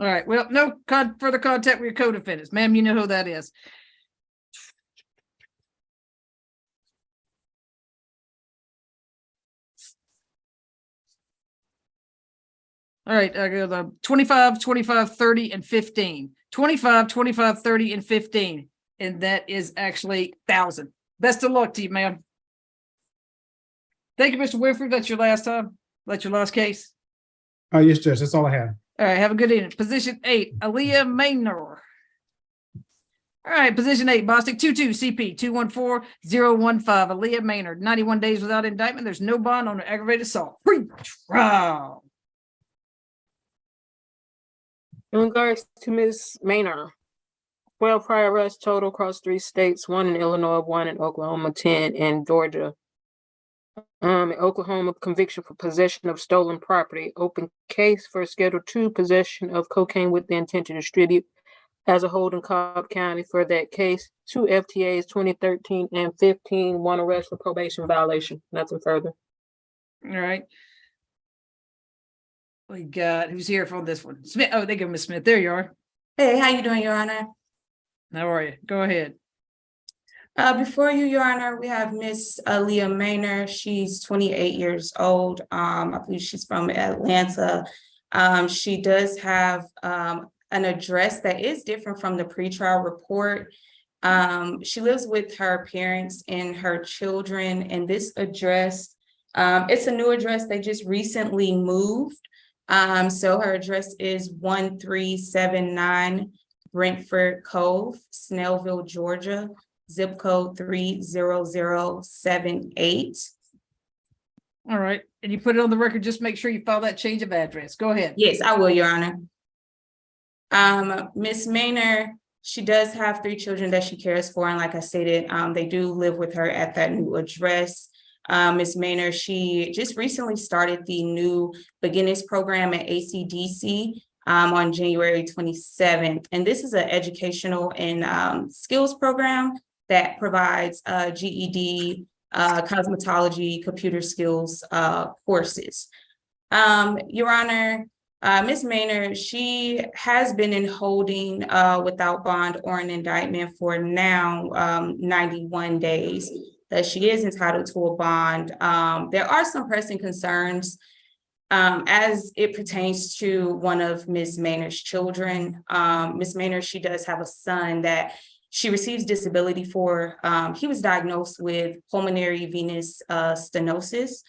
All right. Well, no further contact with your co-defendants. Ma'am, you know who that is. All right. I go the 25, 25, 30, and 15. 25, 25, 30, and 15. And that is actually 1,000. Best of luck to you, ma'am. Thank you, Mr. Winfrey. That's your last time. That's your last case. Yes, Judge, that's all I have. All right. Have a good evening. Position 8, Aaliyah Maynor. All right, position 8, Bostic 22 CP 214015. Aaliyah Maynard, 91 days without indictment. There's no bond on an aggravated assault. Pre-trial. In regards to Ms. Maynard, 12 prior arrests total across 3 states, 1 in Illinois, 1 in Oklahoma, 10 in Georgia. In Oklahoma, conviction for possession of stolen property. Open case for Schedule 2 possession of cocaine with the intent to distribute as a hold in Cobb County for that case. 2 FTAs, 2013 and 15, 1 arrest for probation violation. Nothing further. All right. We got, who's here for this one? Smith. Oh, they go Miss Smith. There you are. Hey, how you doing, Your Honor? How are you? Go ahead. Before you, Your Honor, we have Miss Aaliyah Maynard. She's 28 years old. I believe she's from Atlanta. She does have an address that is different from the pretrial report. She lives with her parents and her children, and this address, it's a new address. They just recently moved. So her address is 1379 Brentford Cove, Snellville, Georgia, zip code 30078. All right. And you put it on the record, just make sure you file that change of address. Go ahead. Yes, I will, Your Honor. Miss Maynard, she does have 3 children that she cares for. And like I stated, they do live with her at that new address. Ms. Maynard, she just recently started the new beginnings program at ACDC on January 27th. And this is an educational and skills program that provides GED, cosmetology, computer skills courses. Your Honor, Ms. Maynard, she has been in holding without bond or an indictment for now 91 days. That she is entitled to a bond. There are some pressing concerns as it pertains to one of Ms. Maynard's children. Ms. Maynard, she does have a son that she receives disability for. He was diagnosed with pulmonary venous stenosis,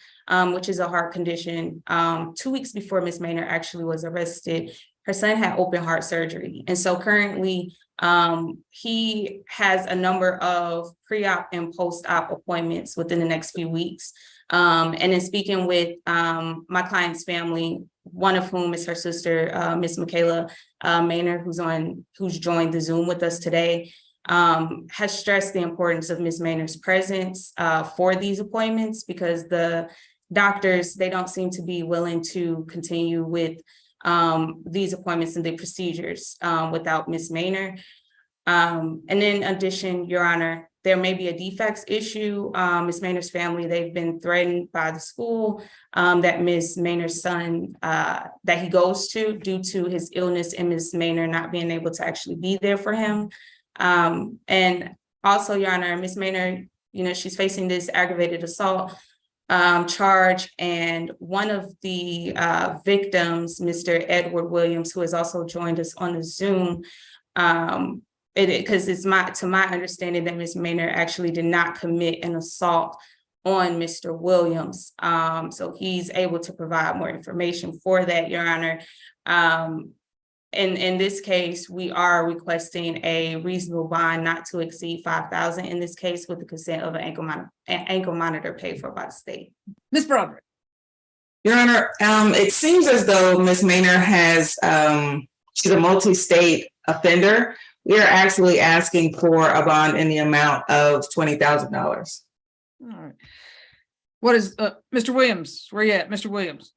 which is a heart condition. 2 weeks before Ms. Maynard actually was arrested, her son had open heart surgery. And so currently, he has a number of pre-op and post-op appointments within the next few weeks. And in speaking with my client's family, one of whom is her sister, Miss Michaela Maynard, who's joined the Zoom with us today, has stressed the importance of Miss Maynard's presence for these appointments, because the doctors, they don't seem to be willing to continue with these appointments and the procedures without Ms. Maynard. And in addition, Your Honor, there may be a defects issue. Ms. Maynard's family, they've been threatened by the school that Ms. Maynard's son, that he goes to, due to his illness and Ms. Maynard not being able to actually be there for him. And also, Your Honor, Ms. Maynard, she's facing this aggravated assault charge, and one of the victims, Mr. Edward Williams, who has also joined us on the Zoom, because it's to my understanding that Ms. Maynard actually did not commit an assault on Mr. Williams. So he's able to provide more information for that, Your Honor. In this case, we are requesting a reasonable bond not to exceed $5,000 in this case, with the consent of an ankle monitor paid for by the state. Ms. Broderick. Your Honor, it seems as though Ms. Maynard has, she's a multi-state offender. We are actually asking for a bond in the amount of $20,000. All right. What is, Mr. Williams, where you at, Mr. Williams?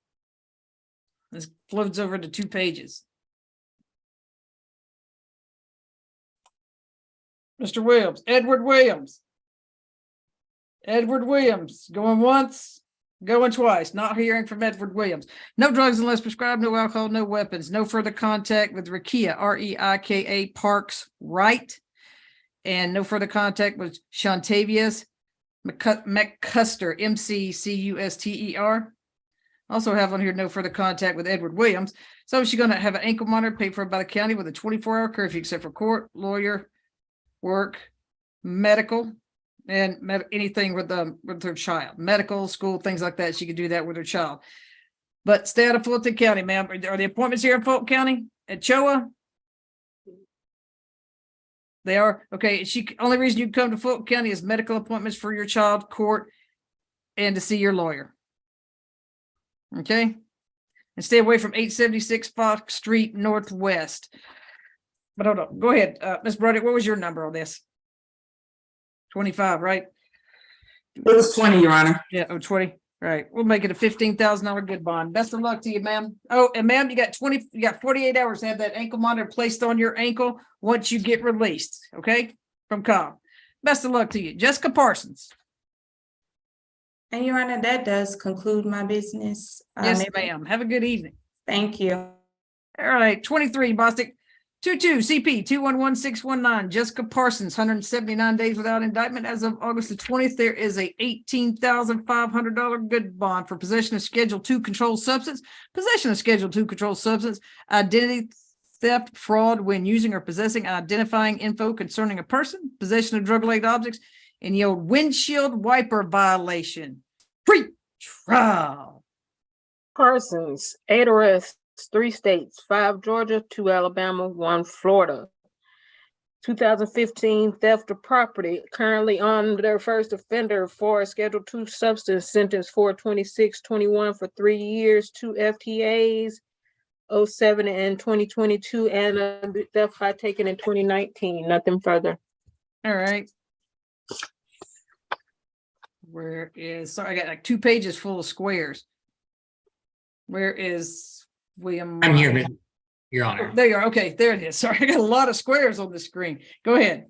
This floats over to 2 pages. Mr. Williams, Edward Williams. Edward Williams, going once, Going twice, not hearing from Edward Williams. No drugs unless prescribed, no alcohol, no weapons, no further contact with Rekia, Reika Parks Wright. And no further contact with Shantavius McCuster, McCuster. Also have on here no further contact with Edward Williams. So she's going to have an ankle monitor paid for by the county with a 24-hour curfew, except for court, lawyer, work, medical, and anything with her child, medical, school, things like that. She could do that with her child. But stay out of Fulton County, ma'am. Are the appointments here in Fulton County at CHOA? They are okay. Only reason you come to Fulton County is medical appointments for your child, court, and to see your lawyer. Okay, and stay away from 876 Fox Street Northwest. But hold on, go ahead, Ms. Brody. What was your number on this? 25, right? It was 20, Your Honor. Yeah, 20. Right. We'll make it a $15,000 good bond. Best of luck to you, ma'am. Oh, and ma'am, you got 48 hours to have that ankle monitor placed on your ankle once you get released. Okay, from Cobb. Best of luck to you, Jessica Parsons. And Your Honor, that does conclude my business. Yes, ma'am. Have a good evening. Thank you. All right, 23, Bostic 22 CP 211619, Jessica Parsons, 179 days without indictment. As of August the 20th, there is a $18,500 good bond for possession of Schedule II controlled substance, possession of Schedule II controlled substance, identity theft, fraud when using or possessing identifying info concerning a person, possession of drug-related objects, and the old windshield wiper violation. Pre-trial. Parsons, 8 arrests, 3 states, 5 Georgia, 2 Alabama, 1 Florida. 2015 theft of property, currently on their first offender for a Schedule II substance, sentence 42621 for 3 years, 2 FTAs, 07 and 2022, and a theft high taken in 2019. Nothing further. All right. Sorry, I got like 2 pages full of squares. Where is William? I'm here, Your Honor. There you are. Okay, there it is. Sorry, I got a lot of squares on the screen. Go ahead.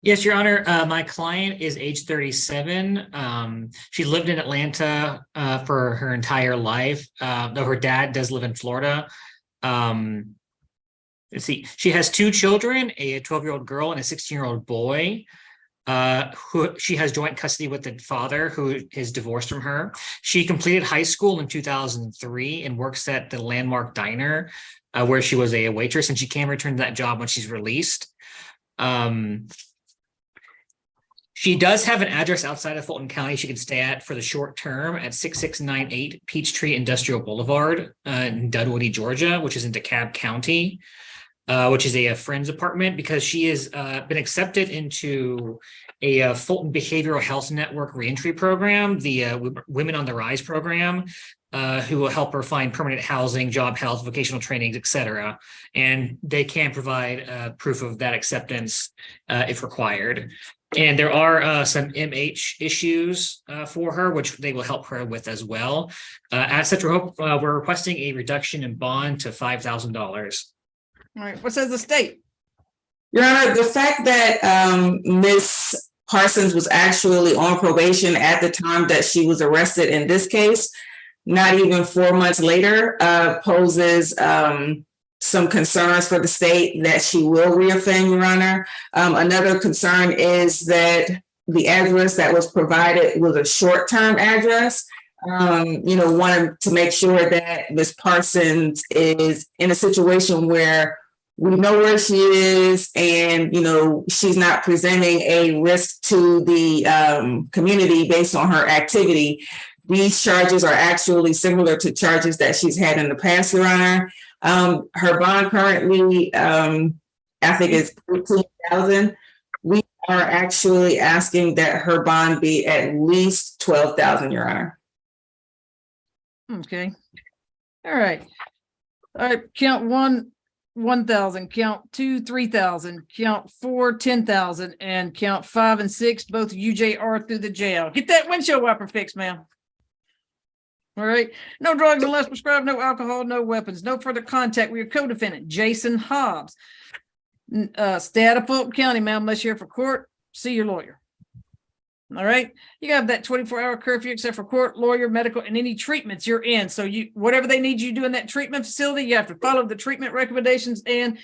Yes, Your Honor. My client is age 37. She lived in Atlanta for her entire life, though her dad does live in Florida. Let's see. She has 2 children, a 12-year-old girl and a 16-year-old boy. Who she has joint custody with the father, who is divorced from her. She completed high school in 2003 and works at the Landmark Diner, where she was a waitress, and she can return to that job when she's released. She does have an address outside of Fulton County she can stay at for the short term at 6698 Peachtree Industrial Boulevard in Dunwoody, Georgia, which is in DeKalb County. Which is a friend's apartment, because she has been accepted into a Fulton Behavioral Health Network reentry program, the Women on the Rise program, who will help her find permanent housing, job health, vocational trainings, etc. And they can provide proof of that acceptance if required. And there are some MH issues for her, which they will help her with as well. As such, we're requesting a reduction in bond to $5,000. All right, what says the state? Your Honor, the fact that Ms. Parsons was actually on probation at the time that she was arrested in this case, not even 4 months later, poses some concerns for the state that she will reoffend, Your Honor. Another concern is that the address that was provided was a short-term address. Wanted to make sure that Ms. Parsons is in a situation where we know where she is, and she's not presenting a risk to the community based on her activity. These charges are actually similar to charges that she's had in the past, Your Honor. Her bond currently, I think, is $15,000. We are actually asking that her bond be at least $12,000, Your Honor. Okay. All right. Count 1, 1,000, count 2, 3,000, count 4, 10,000, and count 5 and 6, both UJR through the jail. Get that windshield wiper fixed, ma'am. All right. No drugs unless prescribed, no alcohol, no weapons, no further contact with your co-defendant, Jason Hobbs. Stay out of Fulton County, ma'am, unless you're here for court. See your lawyer. All right, you have that 24-hour curfew except for court, lawyer, medical, and any treatments you're in. So you, whatever they need you to do in that treatment facility, you have to follow the treatment recommendations and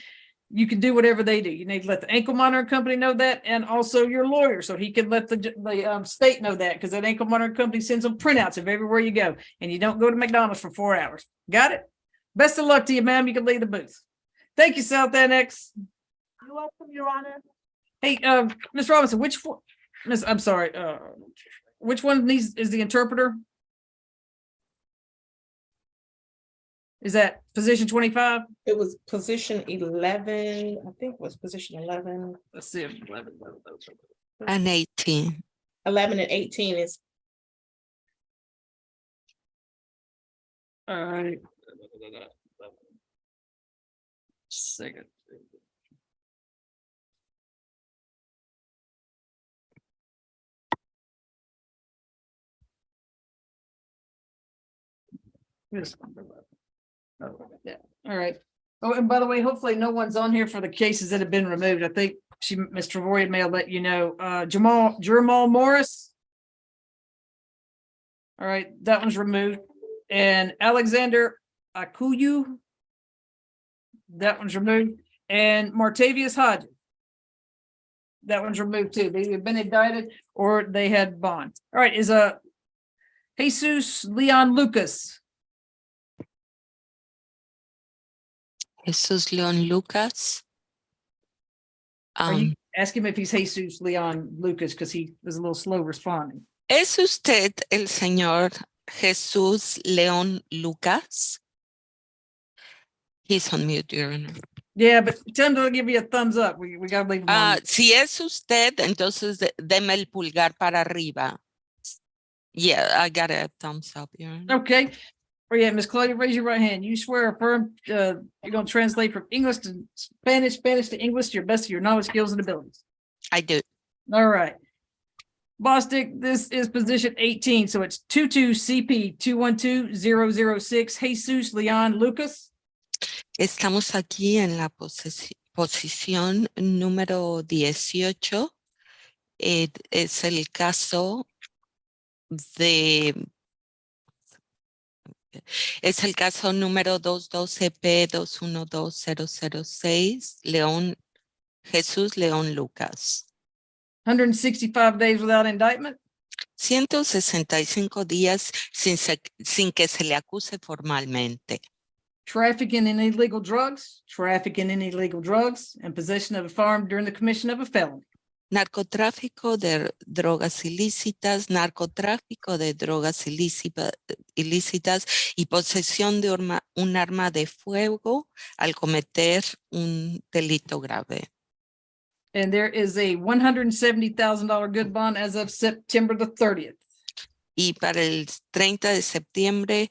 you can do whatever they do. You need to let the ankle monitoring company know that, and also your lawyer, so he can let the state know that, because that ankle monitoring company sends them printouts of everywhere you go, and you don't go to McDonald's for 4 hours. Got it? Best of luck to you, ma'am. You can leave the booth. Thank you, South Annex. You're welcome, Your Honor. Hey, Ms. Robinson, I'm sorry, which one of these is the interpreter? Is that position 25? It was position 11, I think it was position 11. Let's see. And 18. 11 and 18 is, All right. Second. Yeah, all right. Oh, and by the way, hopefully no one's on here for the cases that have been removed. I think Ms. Travoy may have let you know, Jamal Morris. All right, that one's removed. And Alexander Akuyu. That one's removed. And Martavius Hodges. That one's removed too. They have been indicted or they had bond. All right, is Jesus Leon Lucas. Jesus Leon Lucas. Or you ask him if he's Jesus Leon Lucas, because he was a little slow responding. ¿Es usted el señor Jesús León Lucas? He's on mute, Your Honor. Yeah, but tell him to give you a thumbs up. We gotta leave him on. Si es usted, entonces deme el pulgar para arriba. Yeah, I got a thumbs up, Your Honor. Okay. Or yeah, Miss Claudia, raise your right hand. You swear or affirm you're gonna translate from English to Spanish, Spanish to English to your best of your knowledge, skills, and abilities. I do. All right. Bostic, this is position 18, so it's 22 CP 212006 Jesus Leon Lucas. Estamos aquí en la posición número 18. Es el caso de... Es el caso número 212P212006, Jesús León Lucas. 165 days without indictment. 165 días sin que se le acuse formalmente. Trafficking in illegal drugs, and possession of a firearm during the commission of a felony. Narcotráfico de drogas ilícitas, ilícitas y posesión de un arma de fuego al cometer un delito grave. And there is a $170,000 good bond as of September the 30th. Y para el 30 de septiembre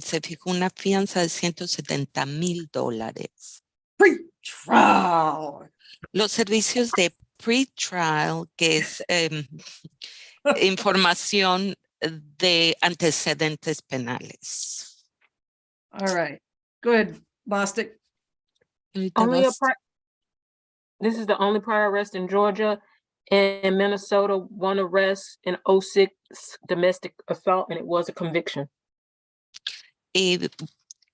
se fijó una fianza de $170,000. Pre-trial. Los servicios de pre-trial, que es información de antecedentes penales. All right. Go ahead, Bostic. This is the only prior arrest in Georgia. In Minnesota, one arrest in 06 domestic assault, and it was a conviction.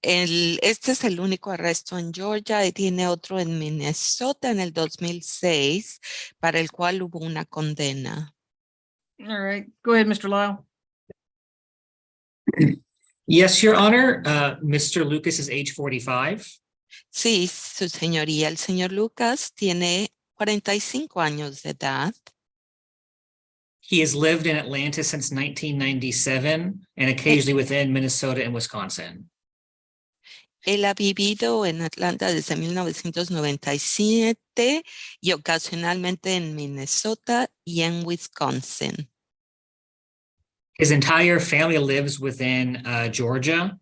Este es el único arresto en Georgia y tiene otro en Minnesota en el 2006, para el cual hubo una condena. All right. Go ahead, Mr. Lyle. Yes, Your Honor. Mr. Lucas is age 45. Sí, su señoría, el señor Lucas tiene 45 años de edad. He has lived in Atlanta since 1997 and occasionally within Minnesota and Wisconsin. Él ha vivido en Atlanta desde 1997 y ocasionalmente en Minnesota y en Wisconsin. His entire family lives within Georgia.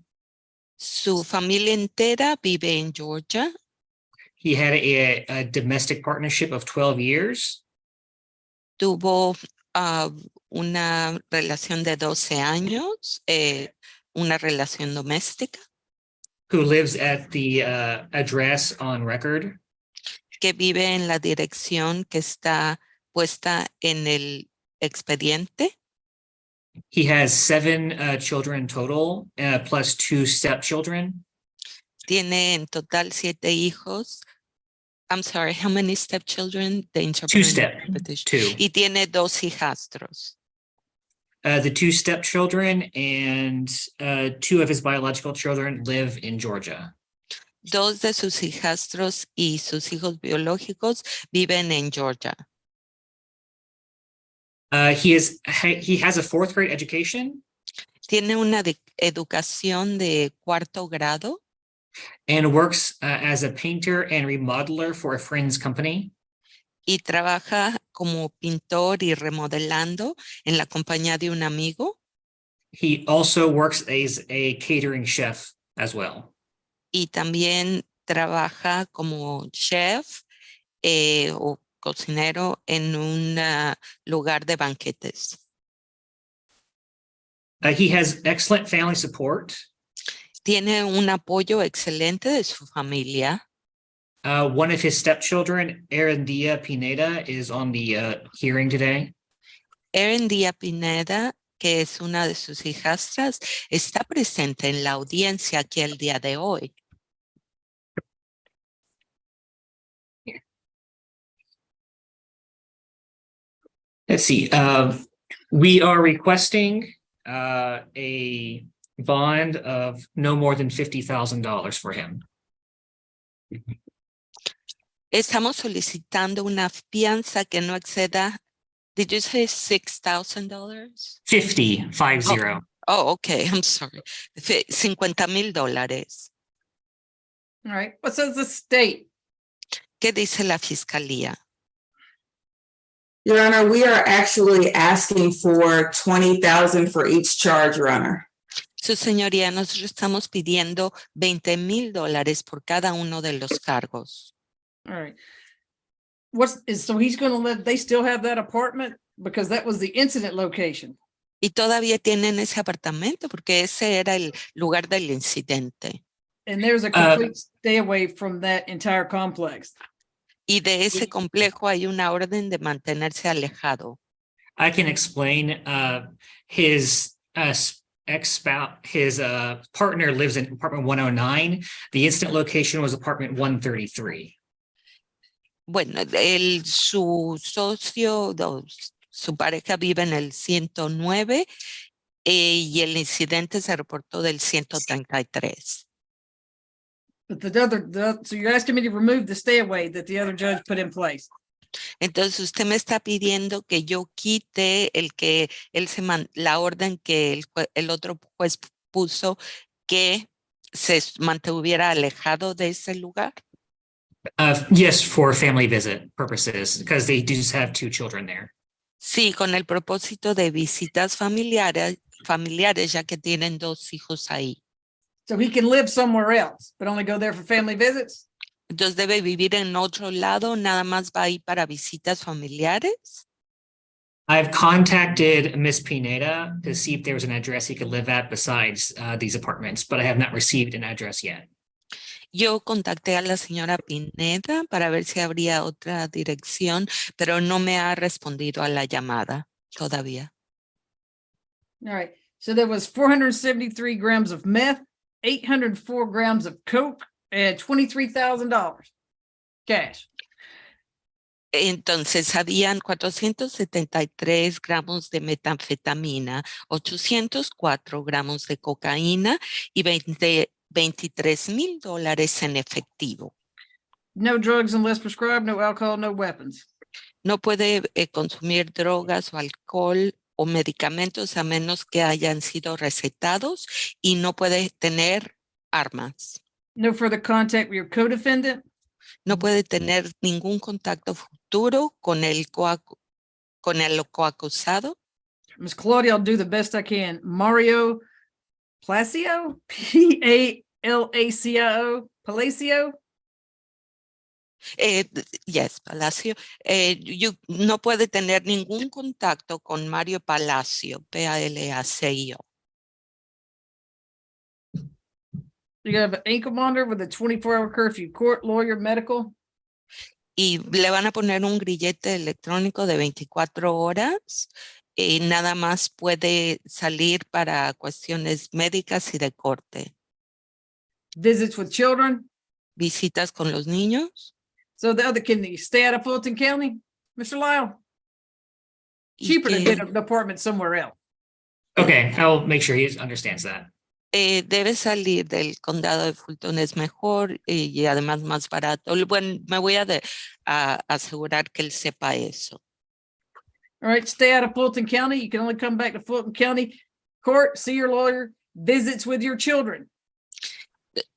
Su familia entera vive en Georgia. He had a domestic partnership of 12 years. Tuvo una relación de 12 años, una relación doméstica. Who lives at the address on record. Que vive en la dirección que está puesta en el expediente. He has 7 children total, plus 2 stepchildren. Tiene en total 7 hijos. I'm sorry, how many stepchildren? The 2 interpreter step, interpretation. 2. Y tiene 2 hijastros. The 2 stepchildren and 2 of his biological children live in Georgia. 2 de sus hijastros y sus hijos biológicos viven en Georgia. He has a 4th grade education Tiene una educación de 4º grado and works as a painter and remodeler for a friend's company. y trabaja como pintor y remodelando en la compañía de un amigo. He also works as a catering chef as well. Y también trabaja como chef o cocinero en un lugar de banquetes. He has excellent family support. Tiene un apoyo excelente de su familia. One of his stepchildren, Erendia Pineda, is on the hearing today. Erendia Pineda, que es una de sus hijastras, está presente en la audiencia aquí el día de hoy. Let's see. We are requesting a bond of no more than $50,000 for him. Estamos solicitando una fianza que no exceda, did you say $6,000? 50. Oh, okay, I'm sorry. $50,000. All right, what says the state? ¿Qué dice la fiscalía? Your Honor, we are actually asking for 20,000 for each charge, Your Honor. Su señoría, nosotros estamos pidiendo $20,000 por cada uno de los cargos. All right. So he's gonna live, they still have that apartment because that was the incident location. Y todavía tienen ese apartamento porque ese era el lugar del incidente. And there's a complete stay away from that entire complex. Y de ese complejo hay una orden de mantenerse alejado. I can explain. His his partner lives in apartment 109. The incident location was apartment 133. Bueno, su socio, su pareja vive en el 109 y el incidente se reportó del 133. But so you're asking me to remove the stay away that the other judge put in place. Entonces usted me está pidiendo que yo quite la orden que el otro juez puso que se mantuviera alejado de ese lugar. Yes, for family visit purposes, because they do have 2 children there. Sí, con el propósito de visitas familiares, ya que tienen 2 hijos ahí. So he can live somewhere else, but only go there for family visits? Entonces debe vivir en otro lado, nada más va ahí para visitas familiares. I've contacted Miss Pineda to see if there was an address he could live at besides these apartments, but I have not received an address yet. Yo contacté a la señora Pineda para ver si habría otra dirección, pero no me ha respondido a la llamada todavía. All right, so there was 473 grams of meth, 804 grams of coke, and $23,000 cash. Entonces, habían 473 gramos de metanfetamina, 804 gramos de cocaína y $23,000 en efectivo. No drugs unless prescribed, no alcohol, no weapons. No puede consumir drogas o alcohol o medicamentos a menos que hayan sido recetados y no puede tener armas. No further contact with your co-defendant. No puede tener ningún contacto futuro con el coacusado. Miss Claudia, I'll do the best I can. Mario Palacio, Palacio, Palacio. Yes, Palacio. No puede tener ningún contacto con Mario Palacio, Palacio. You have an ankle monitor with a 24-hour curfew, court, lawyer, medical. y le van a poner un grillete electrónico de 24 horas. Y nada más puede salir para cuestiones médicas y de corte. Visits with children. Visitas con los niños. So the other, can you stay out of Fulton County, Mr. Lyle? y Cheaper to que, get an apartment somewhere else. Okay, I'll make sure he understands that. debe salir del condado de Fulton, es mejor y además más barato. Bueno, me voy a asegurar que él sepa eso. All right, stay out of Fulton County. You can only come back to Fulton County Court, see your lawyer, visits with your children.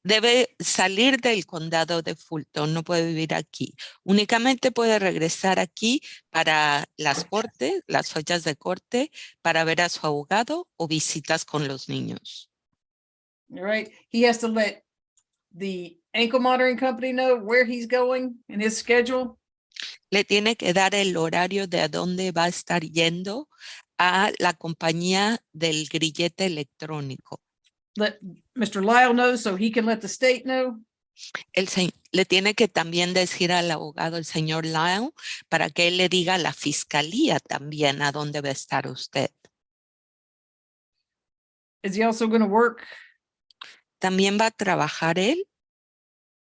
Debe salir del condado de Fulton, no puede vivir aquí. Únicamente puede regresar aquí para las cortes, las fechas de corte, para ver a su abogado o visitas con los niños. All right, he has to let the ankle monitoring company know where he's going and his schedule. Le tiene que dar el horario de a dónde va a estar yendo a la compañía del grillete electrónico. Let Mr. Lyle know so he can let the state know. Le tiene que también decir al abogado, el señor Lyle, para que él le diga a la fiscalía también a dónde va a estar usted. Is he also going to work? ¿También va a trabajar él?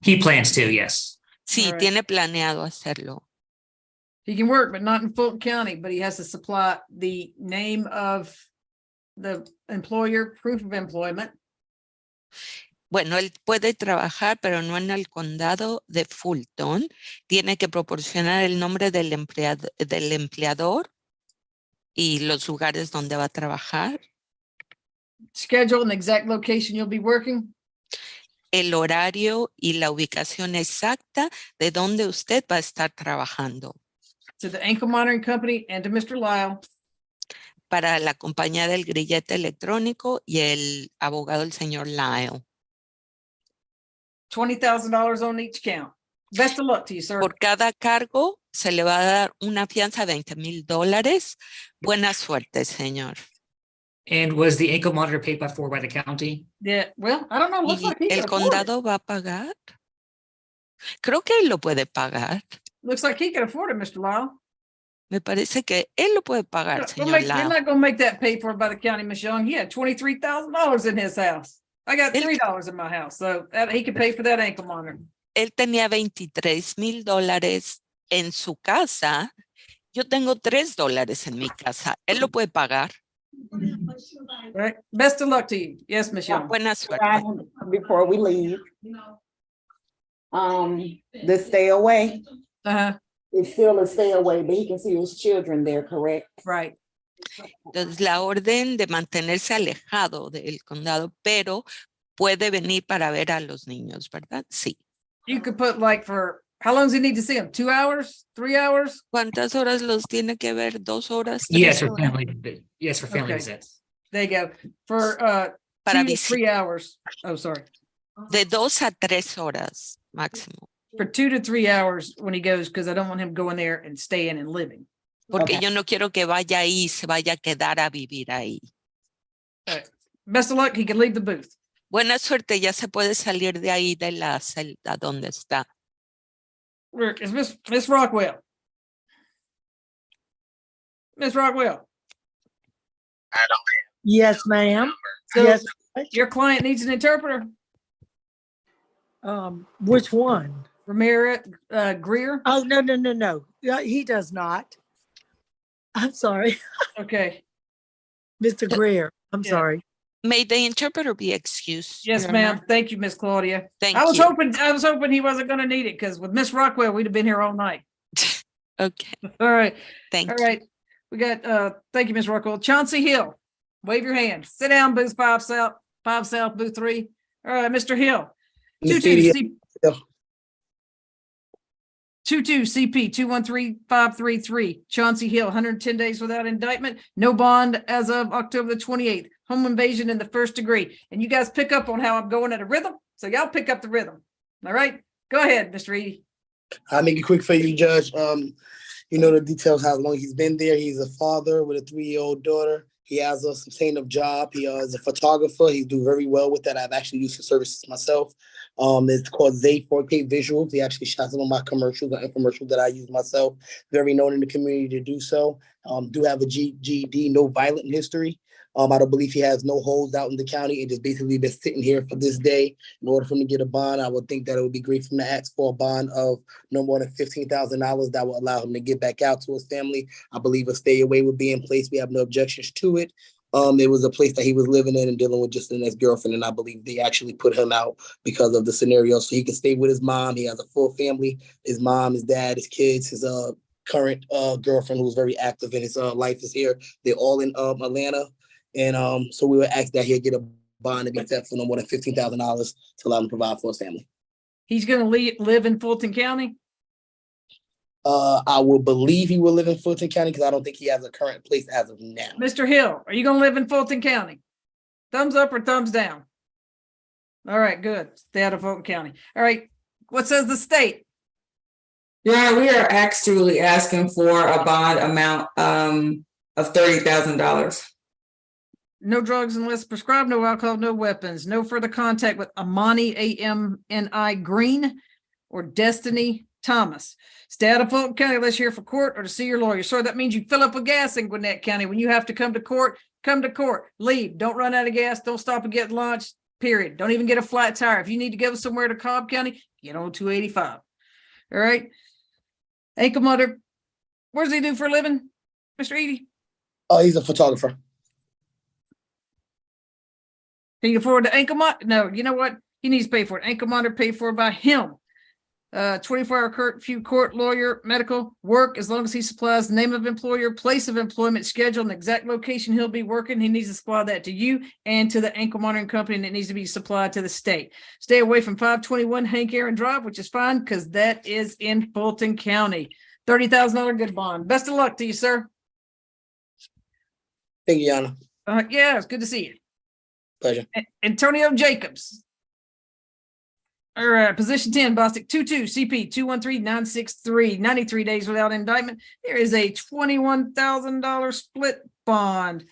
He plans to, yes. Sí, Alright. tiene planeado hacerlo. He can work, but not in Fulton County, but he has to supply the name of the employer, proof of employment. Bueno, él puede trabajar, pero no en el condado de Fulton. Tiene que proporcionar el nombre del empleador y los lugares donde va a trabajar. Schedule and exact location you'll be working. El horario y la ubicación exacta de donde usted va a estar trabajando. To the ankle monitoring company and to Mr. Lyle. Para la compañía del grillete electrónico y el abogado, el señor Lyle. $20,000 on each count. Best of luck to you, sir. Por cada cargo se le va a dar una fianza de $20,000. Buena suerte, señor. And was the ankle monitor paid for by the county? Yeah, well, I don't know. Looks ¿Y like he can el afford it. condado va a pagar? Creo que él lo puede pagar. Looks like he can afford it, Mr. Lyle. Me parece que él lo puede pagar, You're señor Lyle. not gonna make that paid for by the county, Miss Young. He had $23,000 in his house. I got Él- $3 in my house, so that he can pay for that ankle monitor. Él tenía $23,000 en su casa. Yo tengo $3 en mi casa. Él lo puede pagar. Right? Best of luck to you. Yes, Miss Young. Buena suerte. Before we leave. The stay away, Uh-huh, it's still a stay away, but he can see his children there, correct? right. Entonces, la orden de mantenerse alejado del condado, pero puede venir para ver a los niños, ¿verdad? Sí. You could put like how long does he need to see him? 2 hours, 3 hours? ¿Cuántas horas los tiene que ver? ¿2 horas? Yes, 3 for horas? family. Yes, for family Okay. visits. There you go. For Para 2 to 3 hours. Oh, sorry. De 2 a 3 horas máximo. For 2 to 3 hours when he goes, because I don't want him going there and staying and living. Porque Okay. yo no quiero que vaya ahí y se vaya a quedar a vivir ahí. Best of luck. He can leave the booth. Buena suerte, ya se puede salir de ahí de la celda donde está. Where is Miss Rockwell? Miss Rockwell, Yes, ma'am. so Yes. your client needs an interpreter. Which one? Ramirez, Greer. Oh, no. Yeah, he does not. I'm sorry, Okay. Mr. Greer. I'm Yeah. sorry. May the interpreter be excused? Yes, Your ma'am. Honor? Thank you, Miss Claudia. Thank I was you. hoping he wasn't gonna need it, because with Miss Rockwell, we'd have been here all night. Okay, All right, thank all you. right. We got, thank you, Miss Rockwell. Chauncey Hill, wave your hand. Sit down, booth 5 South, booth 3. All right, Mr. Hill. 22 CP 213533, Chauncey Hill, 110 days without indictment, no bond as of October the 28th, home invasion in the 1st degree. And you guys pick up on how I'm going at a rhythm, so y'all pick up the rhythm. All right, go ahead, Mr. Eady. I'll make it quick for you, Judge. You know the details, how long he's been there. He's a father with a 3-year-old daughter. He has a sustainable job. He is a photographer. He's doing very well with that. I've actually used his services myself. It's called Zay 4K Visuals. He actually shot some of my commercials and infomercials that I use myself. Very known in the community to do so. Do have a GED, no violent history. I don't believe he has no holds out in the county and just basically been sitting here for this day. In order for him to get a bond, I would think that it would be great for him to ask for a bond of no more than $15,000 that will allow him to get back out to his family. I believe a stay away would be in place. We have no objections to it. It was a place that he was living in and dealing with just an ex-girlfriend, and I believe they actually put him out because of the scenario. So he can stay with his mom. He has a full family, his mom, his dad, his kids, his current girlfriend who's very active in his life is here. They're all in Atlanta. And so we would ask that he'll get a bond to be set for no more than $15,000 to allow him to provide for his family. He's gonna live in Fulton County? I will believe he will live in Fulton County because I don't think he has a current place as of now. Mr. Hill, are you gonna live in Fulton County? Thumbs up or thumbs down? All right, good. Stay out of Fulton County. All right, what says the state? Your Honor, we are actually asking for a bond amount of $30,000. No drugs unless prescribed, no alcohol, no weapons, no further contact with Amani, AMNI Green, or Destiny Thomas. Stay out of Fulton County unless you're here for court or to see your lawyer. Sir, that means you fill up with gas in Gwinnett County. When you have to come to court, leave. Don't run out of gas. Don't stop and get lunch, period. Don't even get a flat tire. If you need to go somewhere to Cobb County, get on 285. All right. Ankle mother, what does he do for a living, Mr. Edie? Oh, he's a photographer. Can you afford the ankle monitor? No, you know what? He needs to pay for it. Ankle monitor paid for by him. 24-hour curfew, court, lawyer, medical, work, as long as he supplies the name of employer, place of employment, schedule, and exact location he'll be working. He needs to supply that to you and to the ankle monitoring company, and it needs to be supplied to the state. Stay away from 521 Hank Aaron Drive, which is fine because that is in Fulton County. $30,000 good bond. Best of luck to you, sir. Thank you, Yana. Yeah, it's good to see you. Pleasure. Antonio Jacobs. All right, position 10, Bostic 22, CP 213963, 93 days without indictment. There is a $21,000 split bond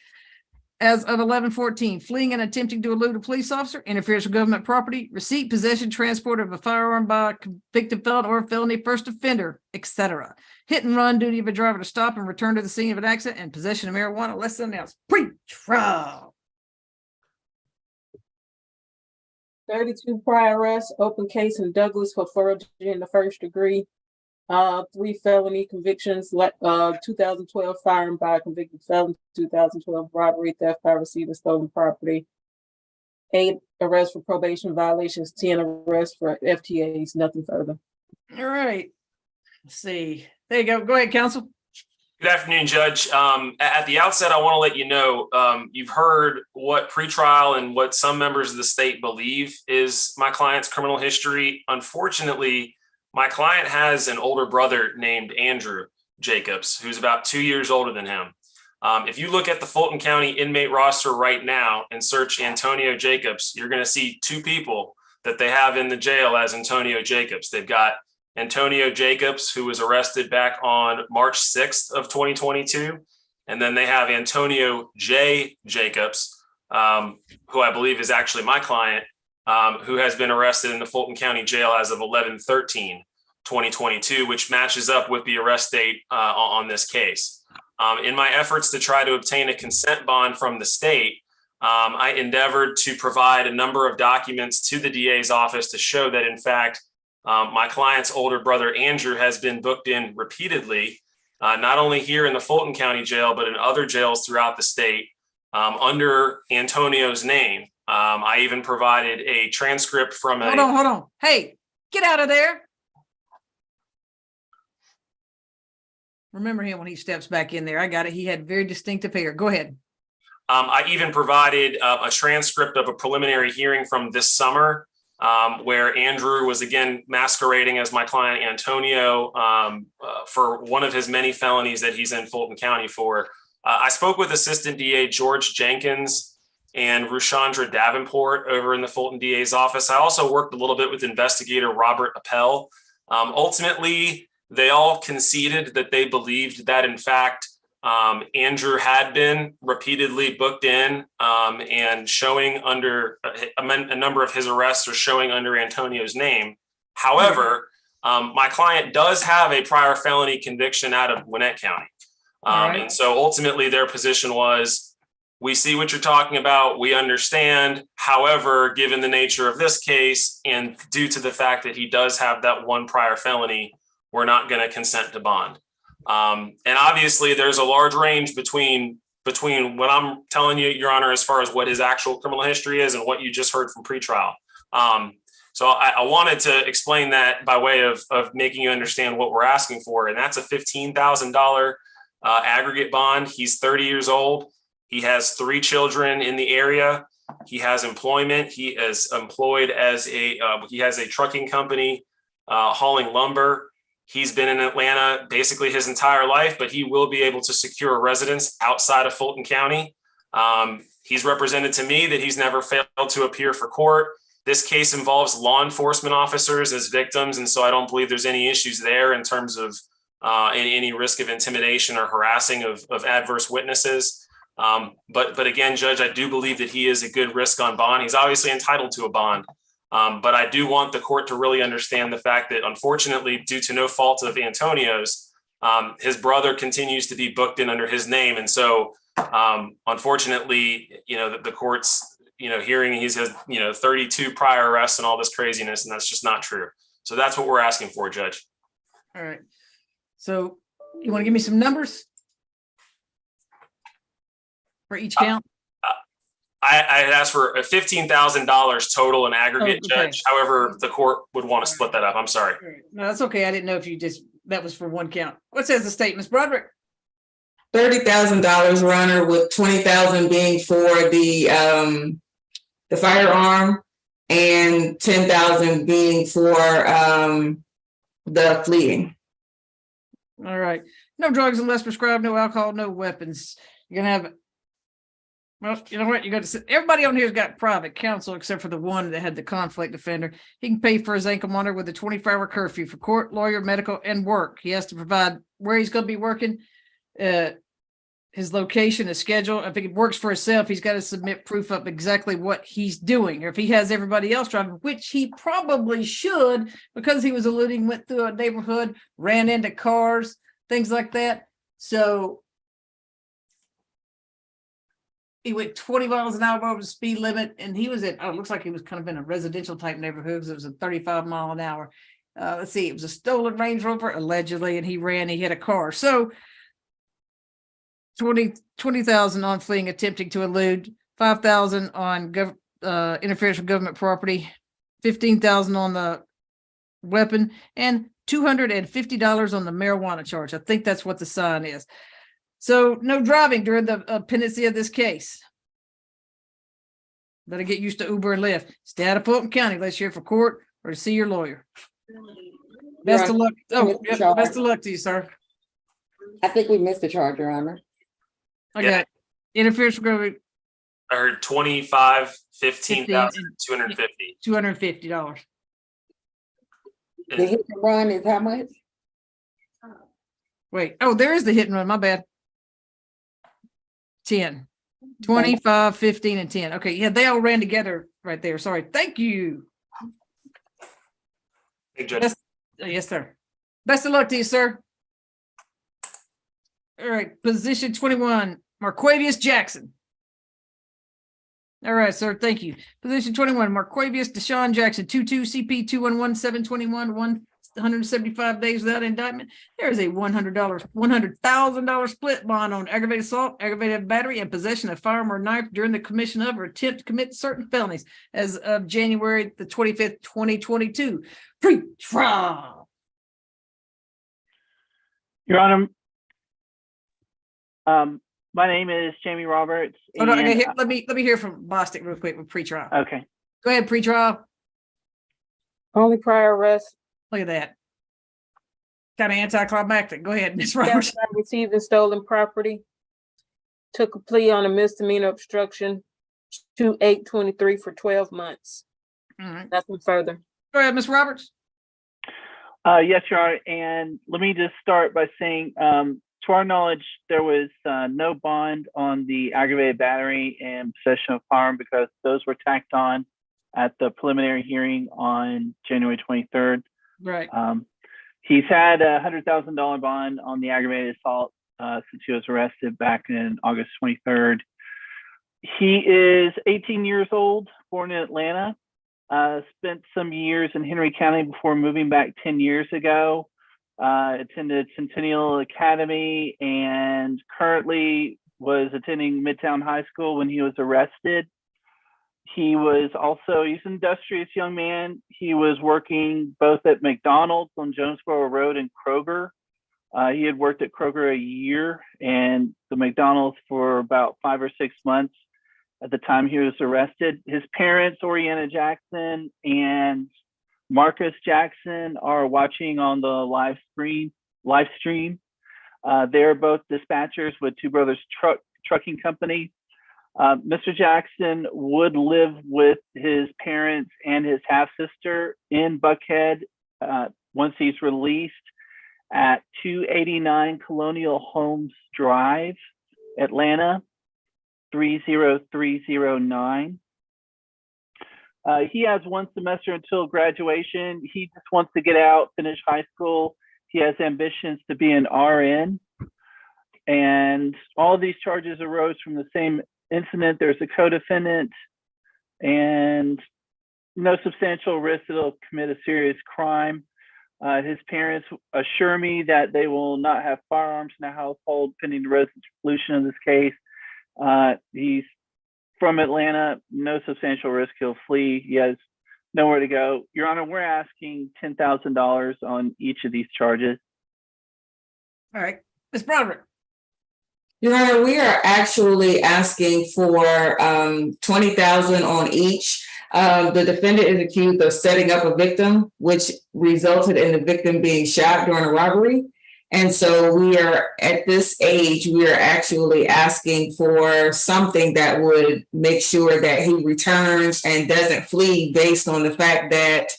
as of 11/14, fleeing and attempting to elude a police officer, interferes with government property, receipt, possession, transport of a firearm by a convicted felon or felony first offender, etc. Hit and run, duty of a driver to stop and return to the scene of an accident, and possession of marijuana less than announced. Pre-trial. 32 prior arrests, open case in Douglas for forgery in the first degree. 3 felony convictions, 2012 firearm by a convicted felon, 2012 robbery, theft by receipt of stolen property. 8 arrests for probation violations, 10 arrests for FTAs, nothing further. All right. Let's see. There you go. Go ahead, counsel. Good afternoon, Judge. At the outset, I want to let you know, you've heard what pretrial and what some members of the state believe is my client's criminal history. Unfortunately, my client has an older brother named Andrew Jacobs, who's about 2 years older than him. If you look at the Fulton County inmate roster right now and search Antonio Jacobs, you're going to see 2 people that they have in the jail as Antonio Jacobs. They've got Antonio Jacobs, who was arrested back on March 6th of 2022. And then they have Antonio J. Jacobs, who I believe is actually my client, who has been arrested in the Fulton County Jail as of 11/13/2022, which matches up with the arrest date on this case. In my efforts to try to obtain a consent bond from the state, I endeavored to provide a number of documents to the DA's office to show that, in fact, my client's older brother, Andrew, has been booked in repeatedly, not only here in the Fulton County Jail, but in other jails throughout the state under Antonio's name. I even provided a transcript from Hold on. Hey, get out of there. Remember him when he steps back in there. I got it. He had very distinctive hair. Go ahead. I even provided a transcript of a preliminary hearing from this summer where Andrew was again masquerading as my client Antonio for one of his many felonies that he's in Fulton County for. I spoke with Assistant DA George Jenkins and Rushandra Davenport over in the Fulton DA's office. I also worked a little bit with investigator Robert Appel. Ultimately, they all conceded that they believed that, in fact, Andrew had been repeatedly booked in and showing under a number of his arrests are showing under Antonio's name. However, my client does have a prior felony conviction out of Gwinnett County. And so ultimately their position was, we see what you're talking about. We understand. However, given the nature of this case and due to the fact that he does have that one prior felony, we're not going to consent to bond. And obviously there's a large range between what I'm telling you, Your Honor, as far as what his actual criminal history is and what you just heard from pretrial. So I wanted to explain that by way of making you understand what we're asking for. And that's a $15,000 aggregate bond. He's 30 years old. He has 3 children in the area. He has employment. He is employed as he has a trucking company hauling lumber. He's been in Atlanta basically his entire life, but he will be able to secure a residence outside of Fulton County. He's represented to me that he's never failed to appear for court. This case involves law enforcement officers as victims, and so I don't believe there's any issues there in terms of any risk of intimidation or harassing of adverse witnesses. But again, Judge, I do believe that he is a good risk on bond. He's obviously entitled to a bond. But I do want the court to really understand the fact that, unfortunately, due to no fault of Antonio's, his brother continues to be booked in under his name. And so, unfortunately, the court's, hearing he's had, 32 prior arrests and all this craziness, and that's just not true. So that's what we're asking for, Judge. All right. So you want to give me some numbers for each count? I had asked for $15,000 total in aggregate, Oh, okay. Judge. However, the court would want to split that up. I'm sorry. All right. No, that's okay. I didn't know if that was for one count. What says the state, Ms. Broderick? $30,000, Runner, with $20,000 being for the firearm and $10,000 being for the fleeing. All right. No drugs unless prescribed, no alcohol, no weapons. You're going to have, well, you know what? You got to, everybody on here's got private counsel except for the one that had the conflict defender. He can pay for his ankle monitor with a 24-hour curfew for court, lawyer, medical, and work. He has to provide where he's going to be working, his location, his schedule. If it works for himself, he's got to submit proof of exactly what he's doing. Or if he has everybody else driving, which he probably should, because he was eluding, went through a neighborhood, ran into cars, things like that. So he went 20 miles an hour over the speed limit, and he was it looks like he was kind of in a residential type neighborhood because it was a 35 mile an hour. Let's see, it was a stolen Range Rover, allegedly, and he hit a car. So 20,000 on fleeing, attempting to elude, 5,000 on interference with government property, 15,000 on the weapon, and $250 on the marijuana charge. I think that's what the sign is. So no driving during the pendency of this case. Better get used to Uber and Lyft. Stay out of Fulton County unless you're here for court or to see your lawyer. Best of luck. Oh, yep, best of luck to you, sir. I think we missed the charge, Your Honor. Okay. Yeah. Interference with government. I heard 25, 15,000, 250. $250. The hit and run is how much? Wait, oh, there is the hit and run. My bad. 10, 25, 15, and 10. Okay, yeah, they all ran together right there. Sorry. Thank you. Hey, Judge. Yes, sir. Best of luck to you, sir. All right, position 21, Marquavius Jackson. All right, sir, thank you. Position 21, Marquavius Deshaun Jackson, 22 CP 211721, 175 days without indictment. There is a $100,000 split bond on aggravated assault, aggravated battery, and possession of firearm or knife during the commission of or attempt to commit certain felonies as of January the 25th, 2022. Pre-trial. Your Honor, my name is Jamie Roberts. Hold on, and, let me hear from Bostic real quick with pre-trial. Okay. Go ahead, pre-trial. Only prior arrest. Look at that. Kind of anticlimactic. Go ahead, Ms. Roberts. Received and stolen property. Took a plea on a misdemeanor obstruction to 8/23 for 12 months. All right. Nothing further. Go ahead, Ms. Roberts. Yes, Your Honor. And let me just start by saying to our knowledge, there was no bond on the aggravated battery and possession of firearm because those were tacked on at the preliminary hearing on January 23rd. Right. He's had a $100,000 bond on the aggravated assault since he was arrested back in August 23rd. He is 18 years old, born in Atlanta, spent some years in Henry County before moving back 10 years ago, attended Centennial Academy, and currently was attending Midtown High School when he was arrested. He's an industrious young man. He was working both at McDonald's on Jonesboro Road and Kroger. He had worked at Kroger a year and the McDonald's for about 5 or 6 months at the time he was arrested. His parents, Oriana Jackson and Marcus Jackson, are watching on the live stream. They're both dispatchers with Two Brothers Trucking Company. Mr. Jackson would live with his parents and his half-sister in Buckhead once he's released at 289 Colonial Homes Drive, Atlanta, 30309. He has 1 semester until graduation. He just wants to get out, finish high school. He has ambitions to be an RN. And all of these charges arose from the same incident. There's a co-defendant and no substantial risk that he'll commit a serious crime. His parents assure me that they will not have firearms in the household pending the resolution of this case. He's from Atlanta, no substantial risk he'll flee. He has nowhere to go. Your Honor, we're asking $10,000 on each of these charges. All right, Ms. Broderick. Your Honor, we are actually asking for 20,000 on each. The defendant is accused of setting up a victim, which resulted in the victim being shot during a robbery. And so we are at this age, we are actually asking for something that would make sure that he returns and doesn't flee based on the fact that,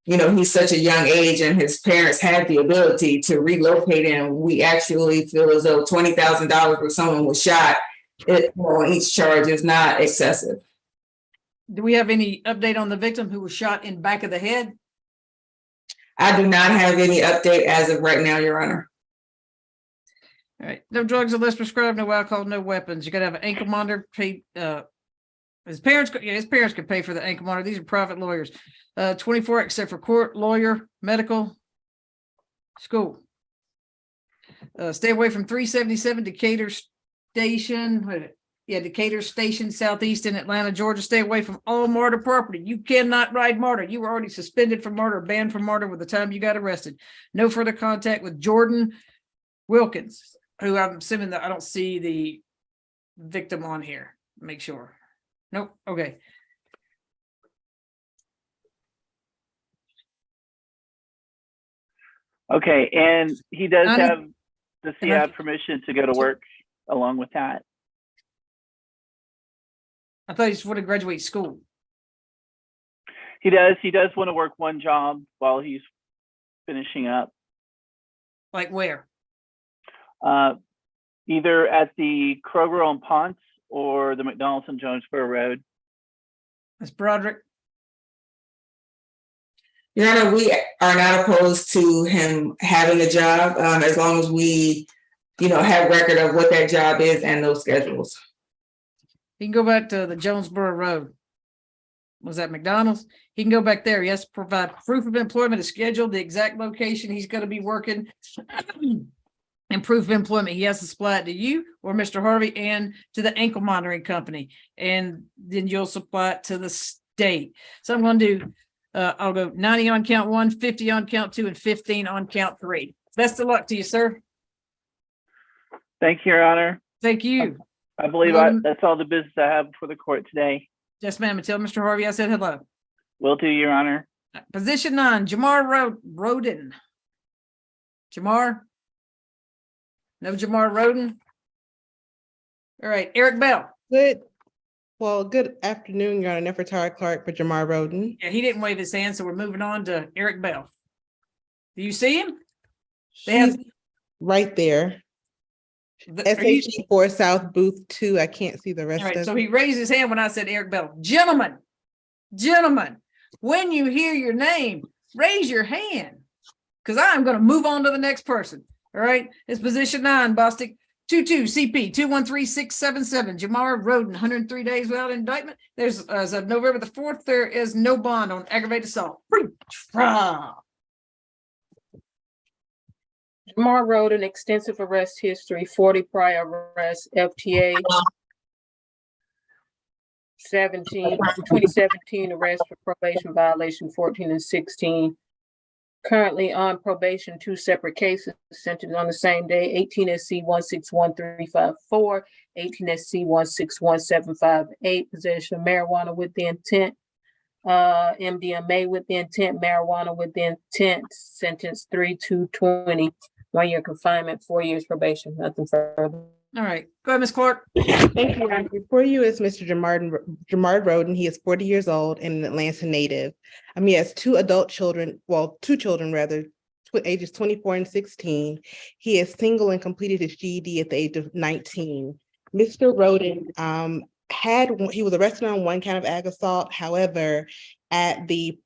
he's such a young age and his parents had the ability to relocate him. We actually feel as though $20,000 for someone was shot on each charge is not excessive. Do we have any update on the victim who was shot in back of the head? I do not have any update as of right now, Your Honor. All right, no drugs unless prescribed, no alcohol, no weapons. You gotta have an ankle monitor. His parents could pay for the ankle monitor. These are private lawyers. 24 except for court, lawyer, medical, school. Stay away from 377 Decatur Station. Decatur Station, Southeast in Atlanta, Georgia. Stay away from all MARTA property. You cannot ride MARTA. You were already suspended from MARTA, banned from MARTA with the time you got arrested. No further contact with Jordan Wilkins, who I'm assuming that I don't see the victim on here. Make sure. Nope. Okay. Okay, and he does Donnie? does he have permission to go to work along with that? I thought he just wanted to graduate school. He does want to work one job while he's finishing up. Like where? Either at the Kroger on Ponce or the McDonald's on Jonesboro Road. Ms. Broderick. Your Honor, we are not opposed to him having a job as long as we, have record of what that job is and those schedules. He can go back to the Jonesboro Road. Was that McDonald's? He can go back there. He has to provide proof of employment, a schedule, the exact location he's going to be working, and proof of employment. He has to supply it to you or Mr. Harvey and to the ankle monitoring company. And then you'll supply it to the state. So I'm going to do, I'll go 90 on count 1, 50 on count 2, and 15 on count 3. Best of luck to you, sir. Thank you, Your Honor. Thank you. I believe that's all the business I have before the court today. Yes, ma'am. And tell Mr. Harvey I said hello. Will do, Your Honor. Position 9, Jamar Roden. Jamar? No Jamar Roden? All right, Eric Bell. Good afternoon, Your Honor. Nefertari Clark for Jamar Roden. Yeah, he didn't wave his hand, so we're moving on to Eric Bell. Do you see him? Right there. Are you- SHE 4 South Booth 2. I can't see the rest All right, of so it. he raised his hand when I said Eric Bell. Gentlemen, when you hear your name, raise your hand. Because I'm going to move on to the next person. All right, it's position 9, Bostic 22 CP 213677. Jamar Roden, 103 days without indictment. There's as of November the 4th, there is no bond on aggravated assault. Pre-trial. Jamar Road, an extensive arrest history, 40 prior arrests, FTA 2017 arrest for probation violation 14 and 16. Currently on probation, 2 separate cases sentenced on the same day, 18 SC 161-354, 18 SC 161-758, possession of marijuana with the intent, MDMA with the intent, marijuana with the intent, sentence 3-20, 1 year confinement, 4 years probation, nothing further. All right, go ahead, Ms. Clark. Thank you. Before you is Mr. Jamard Roden. He is 40 years old and an Atlanta native. He has 2 adult children, well, 2 children rather, ages 24 and 16. He is single and completed his GED at the age of 19. Mr. Roden he was arrested on 1 count of ag assault. However, at the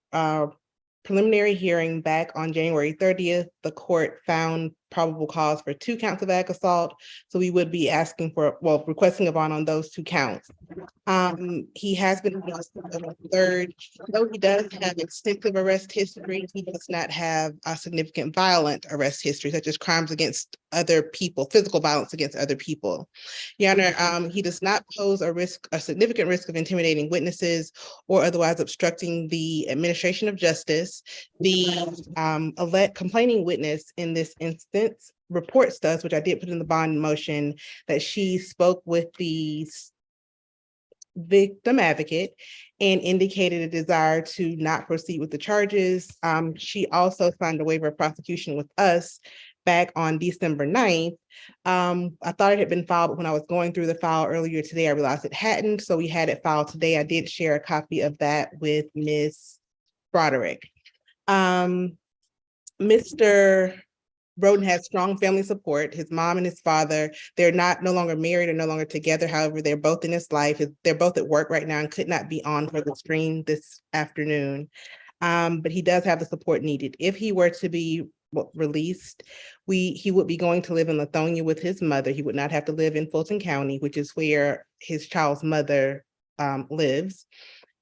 preliminary hearing back on January 30th, the court found probable cause for 2 counts of ag assault. So we would be asking for, requesting a bond on those 2 counts. He has been arrested on the 3rd. Though he does have extensive arrest history, he does not have a significant violent arrest history, such as crimes against other people, physical violence against other people. Your Honor, he does not pose a significant risk of intimidating witnesses or otherwise obstructing the administration of justice. The complaining witness in this instance reports to us, which I did put in the bond motion, that she spoke with the victim advocate and indicated a desire to not proceed with the charges. She also signed a waiver of prosecution with us back on December 9th. I thought it had been filed, but when I was going through the file earlier today, I realized it hadn't. So we had it filed today. I did share a copy of that with Ms. Broderick. Mr. Roden has strong family support. His mom and his father, they're no longer married or no longer together. However, they're both in his life. They're both at work right now and could not be on for the stream this afternoon. But he does have the support needed. If he were to be released, he would be going to live in Lithonia with his mother. He would not have to live in Fulton County, which is where his child's mother lives.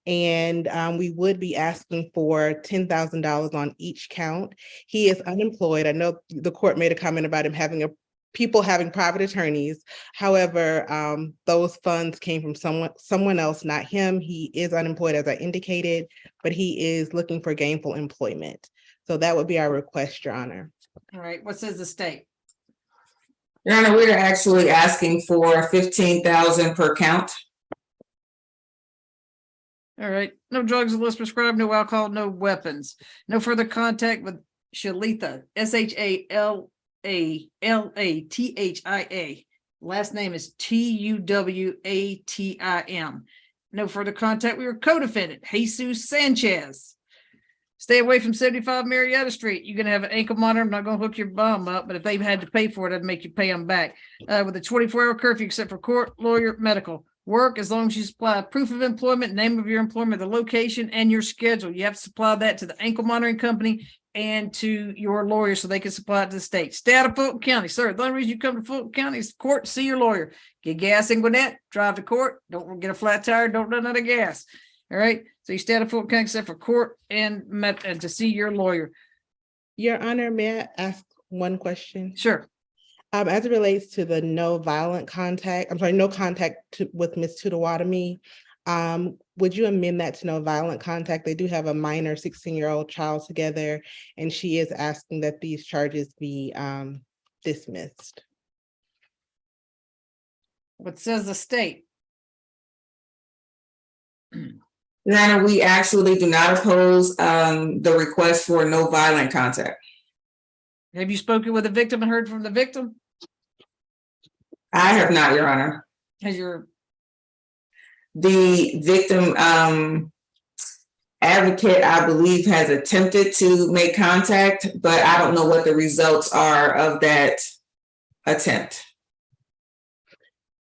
And we would be asking for $10,000 on each count. He is unemployed. I know the court made a comment about him having people having private attorneys. However, those funds came from someone else, not him. He is unemployed, as I indicated, but he is looking for gainful employment. So that would be our request, Your Honor. All right, what says the state? Your Honor, we're actually asking for 15,000 per count. All right, no drugs unless prescribed, no alcohol, no weapons, no further contact with Shalitha, SHALALATHIA. Last name is TUWATIM. No further contact with your co-defendant, Jesus Sanchez. Stay away from 75 Marietta Street. You're going to have an ankle monitor. I'm not going to hook your bum up, but if they've had to pay for it, I'd make you pay them back. With a 24-hour curfew, except for court, lawyer, medical. Work as long as you supply proof of employment, name of your employment, the location, and your schedule. You have to supply that to the ankle monitoring company and to your lawyer so they can supply it to the state. Stay out of Fulton County, sir. The only reason you come to Fulton County is court to see your lawyer. Get gas in Gwinnett, drive to court. Don't get a flat tire. Don't run out of gas. All right. So you stay out of Fulton County except for court and to see your lawyer. Your Honor, may I ask one question? Sure. As it relates to the no contact with Ms. Tutawatami, would you amend that to no violent contact? They do have a minor 16-year-old child together, and she is asking that these charges be dismissed. What says the state? Your Honor, we actually do not oppose the request for no violent contact. Have you spoken with the victim and heard from the victim? I have not, Your Honor. The victim advocate, I believe, has attempted to make contact, but I don't know what the results are of that attempt.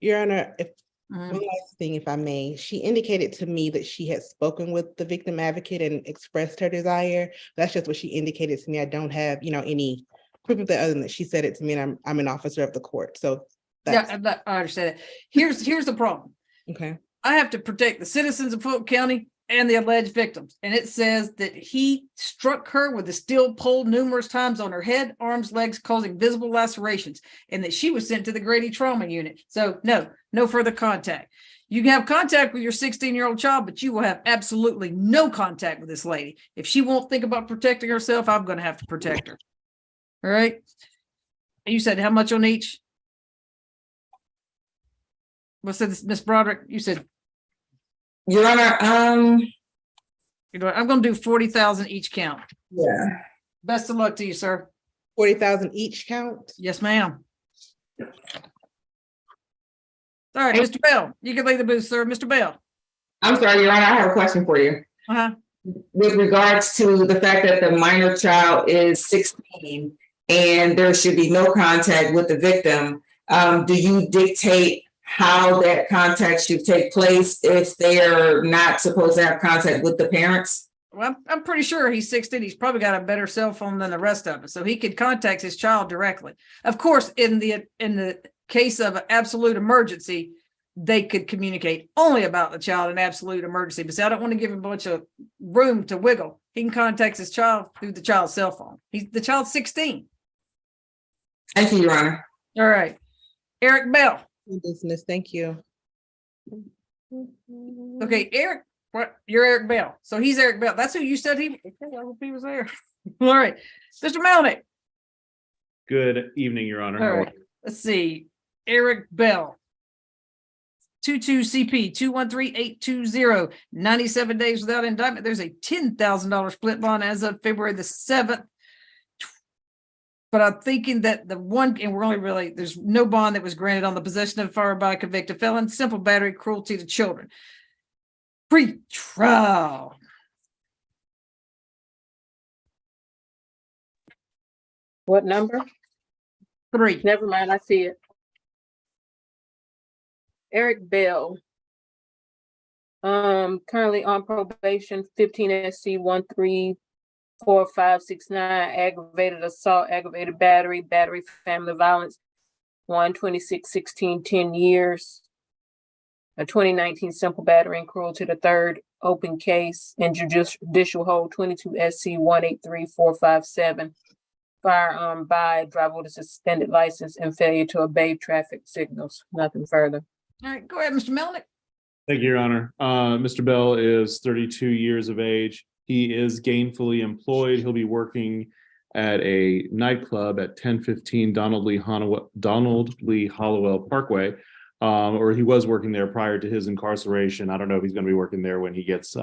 Your Honor, if Mhm. one last thing, if I may, she indicated to me that she had spoken with the victim advocate and expressed her desire. That's just what she indicated to me. I don't have, any proof of that other than that she said it to me, and I'm an officer of the court. So that's Yeah, I understand that. Here's the problem. okay. I have to protect the citizens of Fulton County and the alleged victims. And it says that he struck her with a steel pole numerous times on her head, arms, legs, causing visible lacerations, and that she was sent to the Grady Trauma Unit. So no further contact. You can have contact with your 16-year-old child, but you will have absolutely no contact with this lady. If she won't think about protecting herself, I'm going to have to protect her. All right. You said how much on each? What's this, Miss Broderick? You said, Your Honor, you know what, I'm going to do 40,000 each count. yeah. Best of luck to you, sir. 40,000 each count? Yes, ma'am. All right, Mr. Bell, you can leave the booth, sir. Mr. Bell. I'm sorry, Your Honor, I have a question for you. Uh-huh. With regards to the fact that the minor child is 16 and there should be no contact with the victim, do you dictate how that contact should take place if they're not supposed to have contact with the parents? Well, I'm pretty sure he's 16. He's probably got a better cell phone than the rest of us, so he could contact his child directly. Of course, in the case of an absolute emergency, they could communicate only about the child in absolute emergency. But see, I don't want to give him a bunch of room to wiggle. He can contact his child through the child's cell phone. The child's 16. Thank you, Your Honor. All right, Eric Bell. Business, thank you. Okay, Eric, what? You're Eric Bell. So he's Eric Bell. That's who you said he. Okay, I hope he was there. All right, Mr. Melnick. Good evening, Your Honor. All right, let's see. Eric Bell. 22CP 213820, 97 days without indictment. There's a $10,000 split bond as of February the 7th. But I'm thinking that the one, and we're only really, there's no bond that was granted on the possession of fire by a convicted felon, simple battery, cruelty to children. Pre-trial. What number? 3. Never mind, I see it. Eric Bell. Currently on probation, 15 SC 134569, aggravated assault, aggravated battery, battery family violence, 12616, 10 years. A 2019 simple battery and cruelty to third, open case and judicial hold, 22 SC 183457. Firearm by driver with a suspended license and failure to obey traffic signals. Nothing further. All right, go ahead, Mr. Melnick. Thank you, Your Honor. Mr. Bell is 32 years of age. He is gainfully employed. He'll be working at a nightclub at 1015 Donald Lee Hollowell Parkway, or he was working there prior to his incarceration. I don't know if he's going to be working there when he gets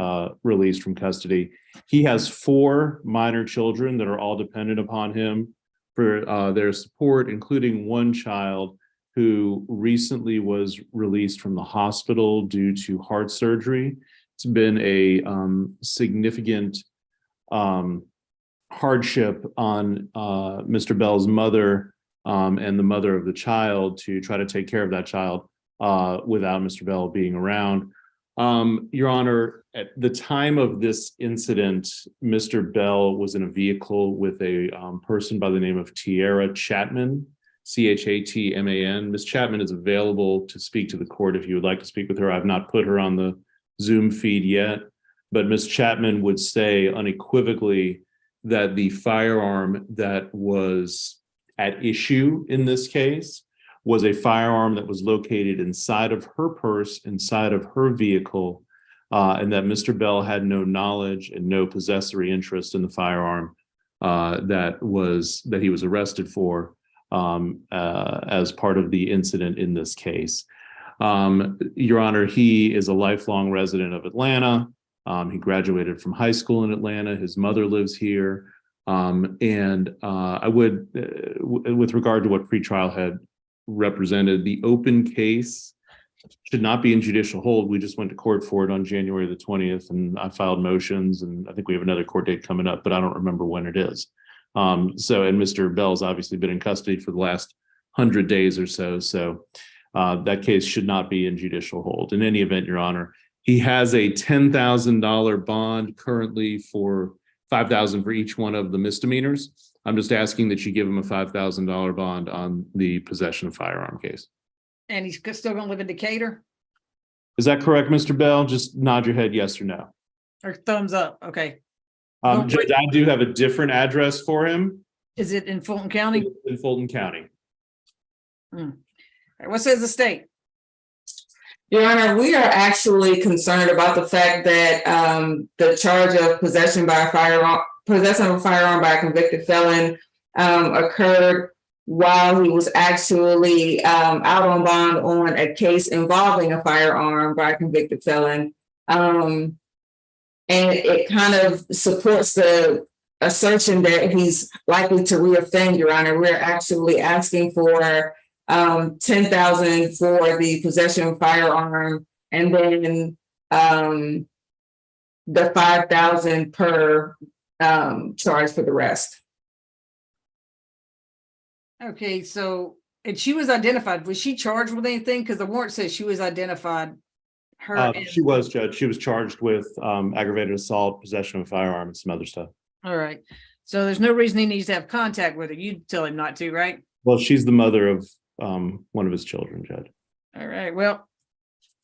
released from custody. He has 4 minor children that are all dependent upon him for their support, including one child who recently was released from the hospital due to heart surgery. It's been a significant hardship on Mr. Bell's mother and the mother of the child to try to take care of that child without Mr. Bell being around. Your Honor, at the time of this incident, Mr. Bell was in a vehicle with a person by the name of Tiara Chapman, Chatman. Ms. Chapman is available to speak to the court if you would like to speak with her. I've not put her on the Zoom feed yet, but Ms. Chapman would say unequivocally that the firearm that was at issue in this case was a firearm that was located inside of her purse, inside of her vehicle, and that Mr. Bell had no knowledge and no possessory interest in the firearm that he was arrested for as part of the incident in this case. Your Honor, he is a lifelong resident of Atlanta. He graduated from high school in Atlanta. His mother lives here. And I would, with regard to what pretrial had represented, the open case should not be in judicial hold. We just went to court for it on January the 20th, and I filed motions, and I think we have another court date coming up, but I don't remember when it is. And Mr. Bell's obviously been in custody for the last 100 days or so. So that case should not be in judicial hold. In any event, Your Honor, he has a $10,000 bond currently for $5,000 for each one of the misdemeanors. I'm just asking that you give him a $5,000 bond on the possession of firearm case. And he's still gonna live in Decatur, Is that correct, Mr. Bell? Just nod your head yes or no. or thumbs up? Okay. Well, Judge, I do have a different address for him Is it in Fulton County? in Fulton County. All right, what says the state? Your Honor, we are actually concerned about the fact that the charge of possession by a firearm, possession of a firearm by a convicted felon occurred while he was actually out on bond on a case involving a firearm by a convicted felon. And it kind of supports the assertion that he's likely to reoffend, Your Honor. We're actually asking for $10,000 for the possession of firearm, and then the $5,000 per charge for the rest. Okay, so, and she was identified. Was she charged with anything? Because the warrant says she was identified. Her and- She was, Judge. She was charged with aggravated assault, possession of a firearm, and some other stuff. All right. So there's no reason he needs to have contact with her. You tell him not to, right? Well, she's the mother of one of his children, Judge. All right. Well,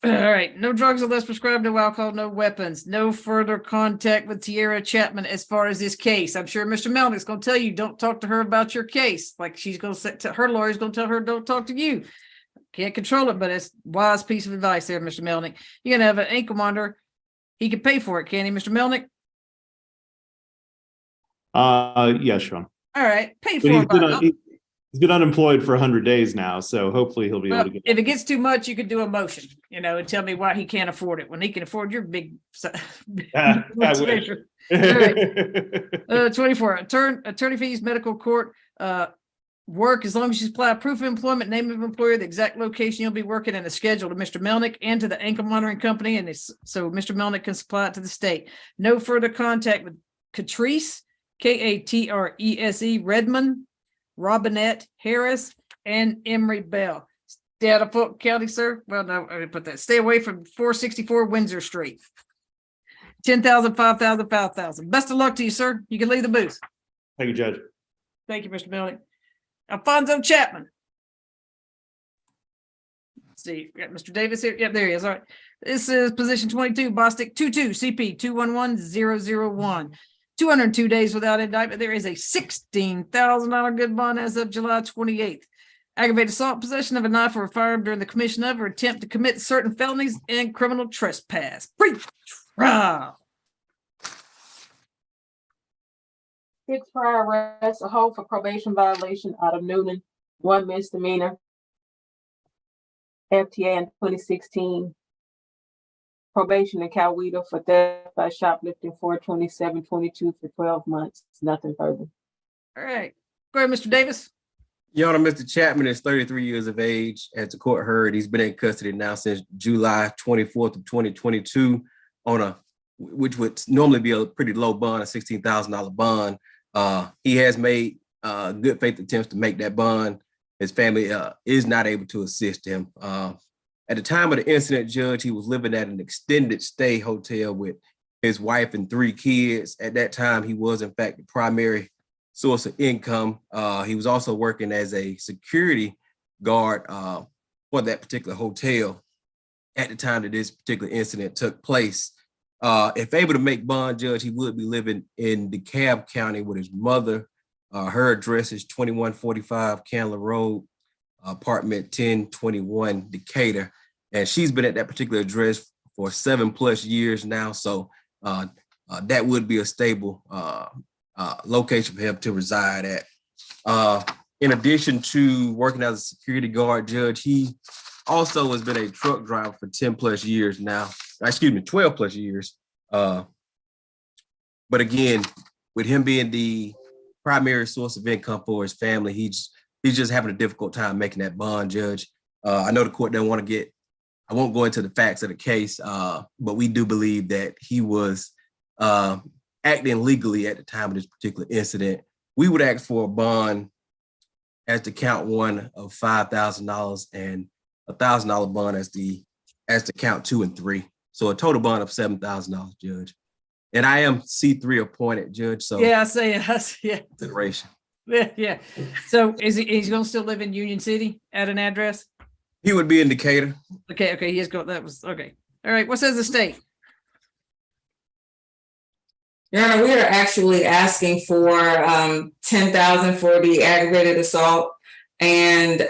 all right. No drugs unless prescribed, no alcohol, no weapons, no further contact with Tierra Chapman as far as this case. I'm sure Mr. Melnick's going to tell you, don't talk to her about your case. Like she's going to say, her lawyer's going to tell her, don't talk to you. Can't control it, but it's wise piece of advice there, Mr. Melnick. You're going to have an ankle monitor. He can pay for it, can he, Mr. Melnick? Yes, Sean. All right. Pay But for it. he's been unemployed for 100 days now, so hopefully he'll be Well, able to get. if it gets too much, you could do a motion, and tell me why he can't afford it when he can afford your big. I wish. All right. 24, attorney fees, medical court, work, as long as you supply proof of employment, name of employer, the exact location you'll be working, and a schedule to Mr. Melnick and to the ankle monitoring company, and it's so Mr. Melnick can supply it to the state. No further contact with Catrice, Katrese, Redmond, Robinette Harris, and Emery Bell. Stay out of Fulton County, sir. Well, no, I put that. Stay away from 464 Windsor Street. 10,000, 5,000, 5,000. Best of luck to you, sir. You can leave the booth. Thank you, Judge. Thank you, Mr. Melnick. Alfonso Chapman. Let's see, we got Mr. Davis here. Yep, there he is. All right. This is position 22, Bostic 22, CP 211001. 202 days without indictment. There is a $16,000 good bond as of July 28th. Aggravated assault, possession of a knife or a firearm during the commission of or attempt to commit certain felonies and criminal trespass. Pre-trial. 6 prior arrests, a hold for probation violation out of Newnan, 1 misdemeanor. FTA in 2016. Probation in Coweta for theft by shoplifting 4/27/22 for 12 months. Nothing further. All right. Go ahead, Mr. Davis. Your Honor, Mr. Chapman is 33 years of age. As the court heard, he's been in custody now since July 24th of 2022 on which would normally be a pretty low bond, a $16,000 bond. He has made good faith attempts to make that bond. His family is not able to assist him. At the time of the incident, Judge, he was living at an extended stay hotel with his wife and 3 kids. At that time, he was in fact the primary source of income. He was also working as a security guard for that particular hotel at the time that this particular incident took place. If able to make bond, Judge, he would be living in DeKalb County with his mother. Her address is 2145 Candler Road, apartment 1021, Decatur. And she's been at that particular address for 7+ years now. So that would be a stable location for him to reside at. In addition to working as a security guard, Judge, he also has been a truck driver for 10+ years now. Excuse me, 12+ years. But again, with him being the primary source of income for his family, he's just having a difficult time making that bond, Judge. I know the court doesn't want to get, I won't go into the facts of the case, but we do believe that he was acting legally at the time of this particular incident. We would ask for a bond as the count one of $5,000 and $1,000 bond as the count 2 and 3. So a total bond of $7,000, Judge. And I am C3 appointed, Judge, so Yeah, I say yes. Yeah, consideration. yeah. So he's gonna still live in Union City at an address? He would be in Decatur. Okay, he is going, that was, okay. All right, what says the state? Your Honor, we are actually asking for 10,000 for the aggravated assault and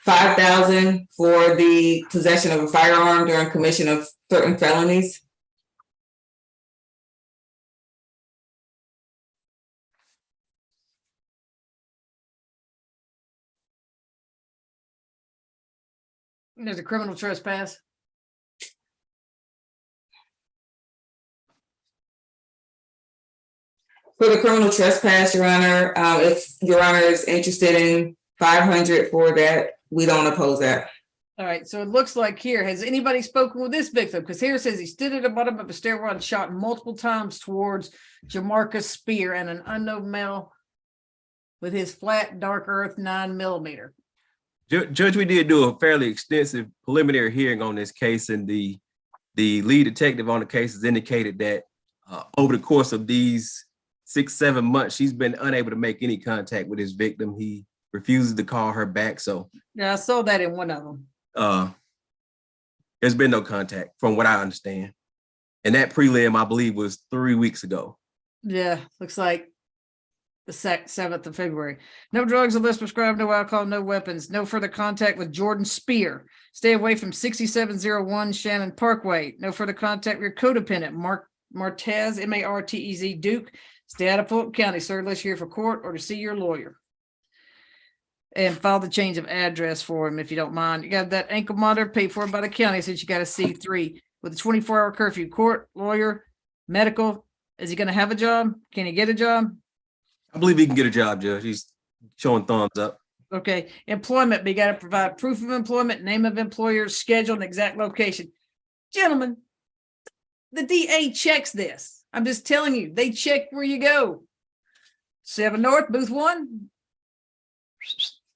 5,000 for the possession of a firearm during commission of certain felonies. There's a criminal trespass. For the criminal trespass, Your Honor, if Your Honor is interested in 500 for that, we don't oppose that. All right, so it looks like here, has anybody spoken with this victim? Because here it says he stood at the bottom of a stairwell and shot multiple times towards Jamarcus Spear and an unknown male with his flat, dark earth 9mm. Judge, we did do a fairly extensive preliminary hearing on this case, and the lead detective on the case has indicated that over the course of these 6-7 months, she's been unable to make any contact with his victim. He refuses to call her back. So Yeah, I saw that in one of them. there's been no contact from what I understand. And that prelim, I believe, was 3 weeks ago. Yeah, looks like the 7th of February. No drugs unless prescribed, no alcohol, no weapons, no further contact with Jordan Spear. Stay away from 6701 Shannon Parkway. No further contact with your codependent, Martez, Martez Duke. Stay out of Fulton County, sir, unless you're here for court or to see your lawyer. And file the change of address for him if you don't mind. You got that ankle monitor paid for by the county since you got a C3 with a 24-hour curfew. Court, lawyer, medical. Is he going to have a job? Can he get a job? I believe he can get a job, Judge. He's showing thumbs up. Okay. Employment, but you got to provide proof of employment, name of employer, schedule, and exact location. Gentlemen, the DA checks this. I'm just telling you, they check where you go. 7 North, booth 1.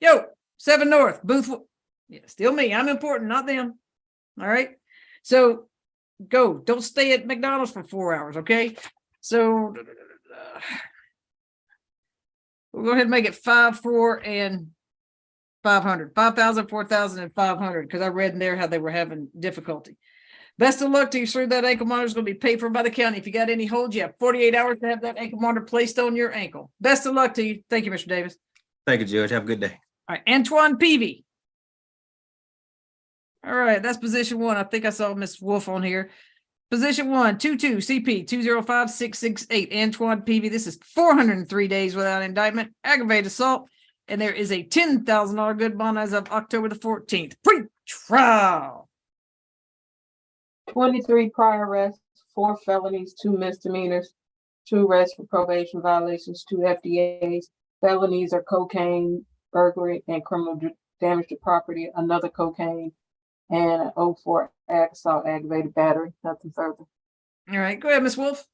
Yo, 7 North, booth 1. Yeah, still me. I'm important, not them. All right. So go. Don't stay at McDonald's for 4 hours. Okay. So we'll go ahead and make it 5, 4, and 500. 5,000, 4,000, and 500 because I read in there how they were having difficulty. Best of luck to you, sir. That ankle monitor is going to be paid for by the county. If you got any holds, you have 48 hours to have that ankle monitor placed on your ankle. Best of luck to you. Thank you, Mr. Davis. Thank you, Judge. Have a good day. All right, Antoine Peavy. All right, that's position 1. I think I saw Miss Wolf on here. Position 1, 22 CP 205668. Antoine Peavy. This is 403 days without indictment, aggravated assault, and there is a $10,000 good bond as of October the 14th. Pre-trial. 23 prior arrests, 4 felonies, 2 misdemeanors, 2 arrests for probation violations, 2 FDAs. Felonies are cocaine, burglary, and criminal damage to property, another cocaine, and an 04 assault aggravated battery. Nothing further. All right, go ahead, Ms. Wolf.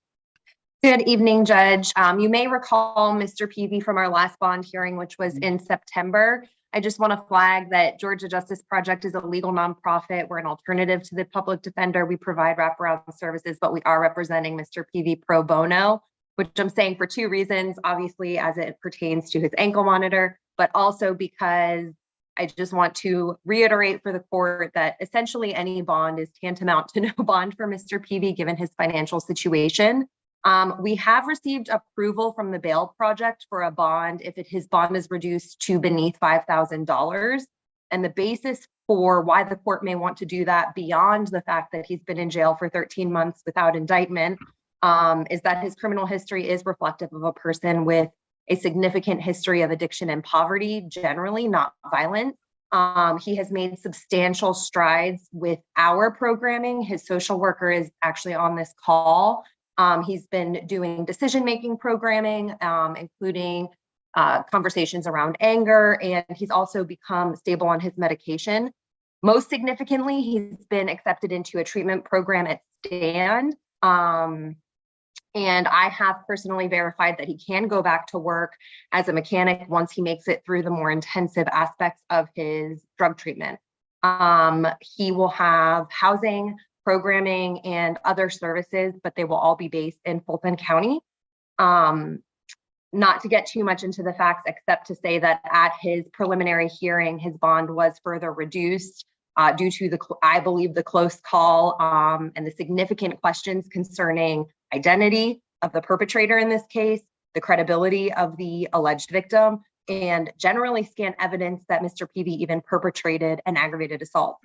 Good evening, Judge. You may recall Mr. Peavy from our last bond hearing, which was in September. I just want to flag that Georgia Justice Project is a legal nonprofit. We're an alternative to the public defender. We provide wraparound services, but we are representing Mr. Peavy pro bono, which I'm saying for 2 reasons, obviously, as it pertains to his ankle monitor, but also because I just want to reiterate for the court that essentially any bond is tantamount to no bond for Mr. Peavy, given his financial situation. We have received approval from the Bail Project for a bond if his bond is reduced to beneath $5,000. And the basis for why the court may want to do that beyond the fact that he's been in jail for 13 months without indictment is that his criminal history is reflective of a person with a significant history of addiction and poverty, generally not violent. He has made substantial strides with our programming. His social worker is actually on this call. He's been doing decision-making programming, including conversations around anger, and he's also become stable on his medication. Most significantly, he's been accepted into a treatment program at STAND. And I have personally verified that he can go back to work as a mechanic once he makes it through the more intensive aspects of his drug treatment. He will have housing, programming, and other services, but they will all be based in Fulton County. Not to get too much into the facts, except to say that at his preliminary hearing, his bond was further reduced due to I believe, the close call and the significant questions concerning identity of the perpetrator in this case, the credibility of the alleged victim, and generally scant evidence that Mr. Peavy even perpetrated an aggravated assault.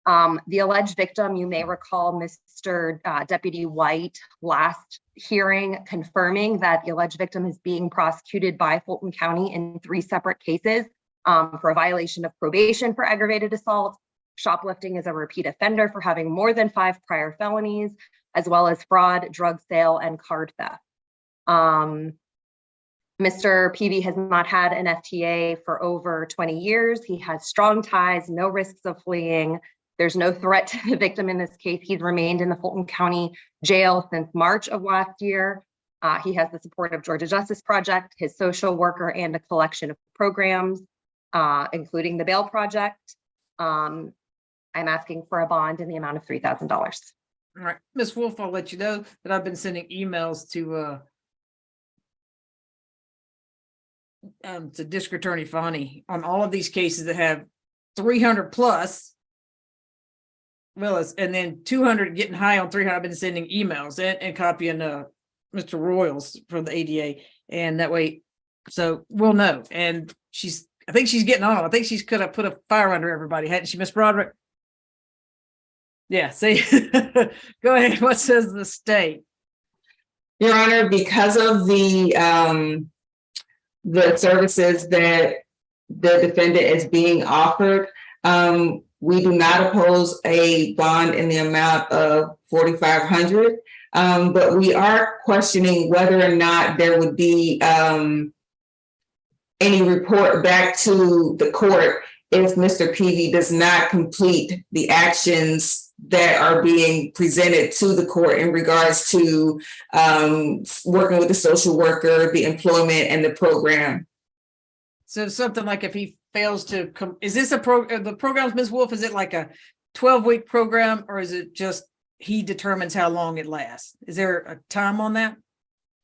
The alleged victim, you may recall Mr. Deputy White last hearing confirming that the alleged victim is being prosecuted by Fulton County in 3 separate cases for a violation of probation for aggravated assault, shoplifting as a repeat offender for having more than 5 prior felonies, as well as fraud, drug sale, and card theft. Mr. Peavy has not had an FTA for over 20 years. He has strong ties, no risks of fleeing. There's no threat to the victim in this case. He's remained in the Fulton County Jail since March of last year. He has the support of Georgia Justice Project, his social worker, and a collection of programs, including the Bail Project. I'm asking for a bond in the amount of $3,000. All right, Ms. Wolf, I'll let you know that I've been sending emails to District Attorney Fani on all of these cases that have 300 plus. Well, and then 200 getting high on 300. I've been sending emails and copying Mr. Royals from the ADA, and that way, so we'll know. And I think she's getting on. I think she's could have put a fire under everybody, hadn't she, Miss Broderick? Yeah. See, go ahead. What says the state? Your Honor, because of the services that the defendant is being offered, we do not oppose a bond in the amount of $4,500, but we are questioning whether or not there would be any report back to the court if Mr. Peavy does not complete the actions that are being presented to the court in regards to working with the social worker, the employment, and the program. So something like if he fails to come, is this the programs, Ms. Wolf, is it like a 12-week program, or is it just he determines how long it lasts? Is there a time on that?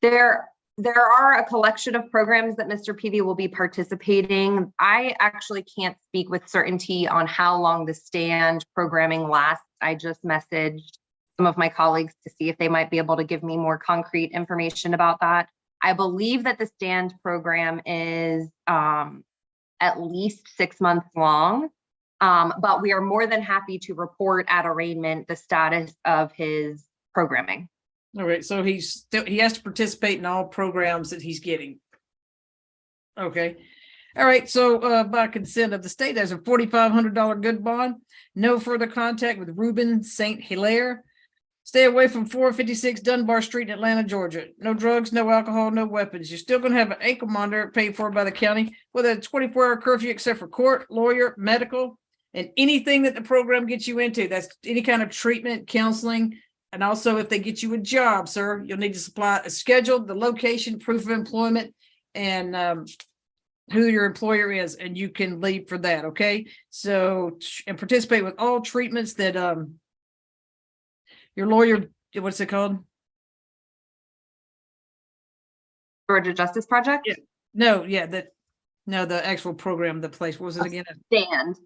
There are a collection of programs that Mr. Peavy will be participating. I actually can't speak with certainty on how long the stand programming lasts. I just messaged some of my colleagues to see if they might be able to give me more concrete information about that. I believe that the stand program is at least 6 months long, but we are more than happy to report at arraignment the status of his programming. All right, so he has to participate in all programs that he's getting. Okay. All right, so by consent of the state, there's a $4,500 good bond. No further contact with Ruben St. Hilaire. Stay away from 456 Dunbar Street in Atlanta, Georgia. No drugs, no alcohol, no weapons. You're still going to have an ankle monitor paid for by the county with a 24-hour curfew except for court, lawyer, medical, and anything that the program gets you into. That's any kind of treatment, counseling. And also, if they get you a job, sir, you'll need to supply a schedule, the location, proof of employment, and who your employer is, and you can leave for that, okay? So, and participate with all treatments that your lawyer, what's it called? Georgia Justice Project? Yeah. No, yeah, the actual program, the place, what was it again? Stand.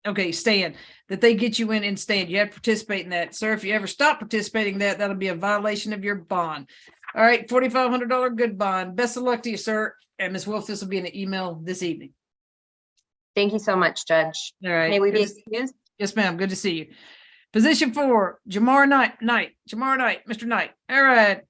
Okay, stand, that they get you in and stand. You have to participate in that. Sir, if you ever stop participating in that, that'll be a violation of your bond. All right, $4,500 good bond. Best of luck to you, sir. And Ms. Wolf, this will be in an email this evening. Thank you so much, Judge. All right. May we be excused? Yes, ma'am. Good to see you. Position 4, Jamar Knight, Mr. Knight. All right.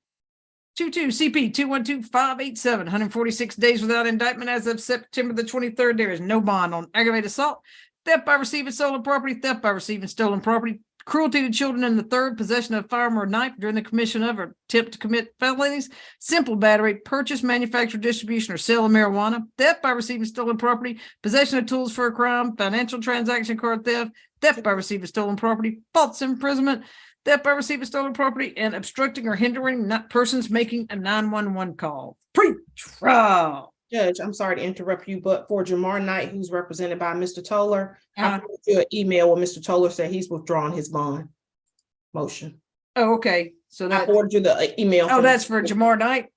22 CP 212587, 146 days without indictment as of September the 23rd. There is no bond on aggravated assault, theft by receiving stolen property, theft by receiving stolen property, cruelty to children in the third, possession of a firearm or knife during the commission of or attempt to commit felonies, simple battery, purchase, manufacture, distribution, or sale of marijuana, theft by receiving stolen property, possession of tools for a crime, financial transaction, card theft, theft by receiving stolen property, false imprisonment, theft by receiving stolen property, and obstructing or hindering not persons making a 911 call. Pre-trial. Judge, I'm sorry to interrupt you, but for Jamar Knight, who's represented by Mr. Toller, I Uh-huh. forwarded you an email where Mr. Toller said he's withdrawn his bond motion. Oh, okay. So I that, forwarded you the email. oh, from- that's for Jamar Knight?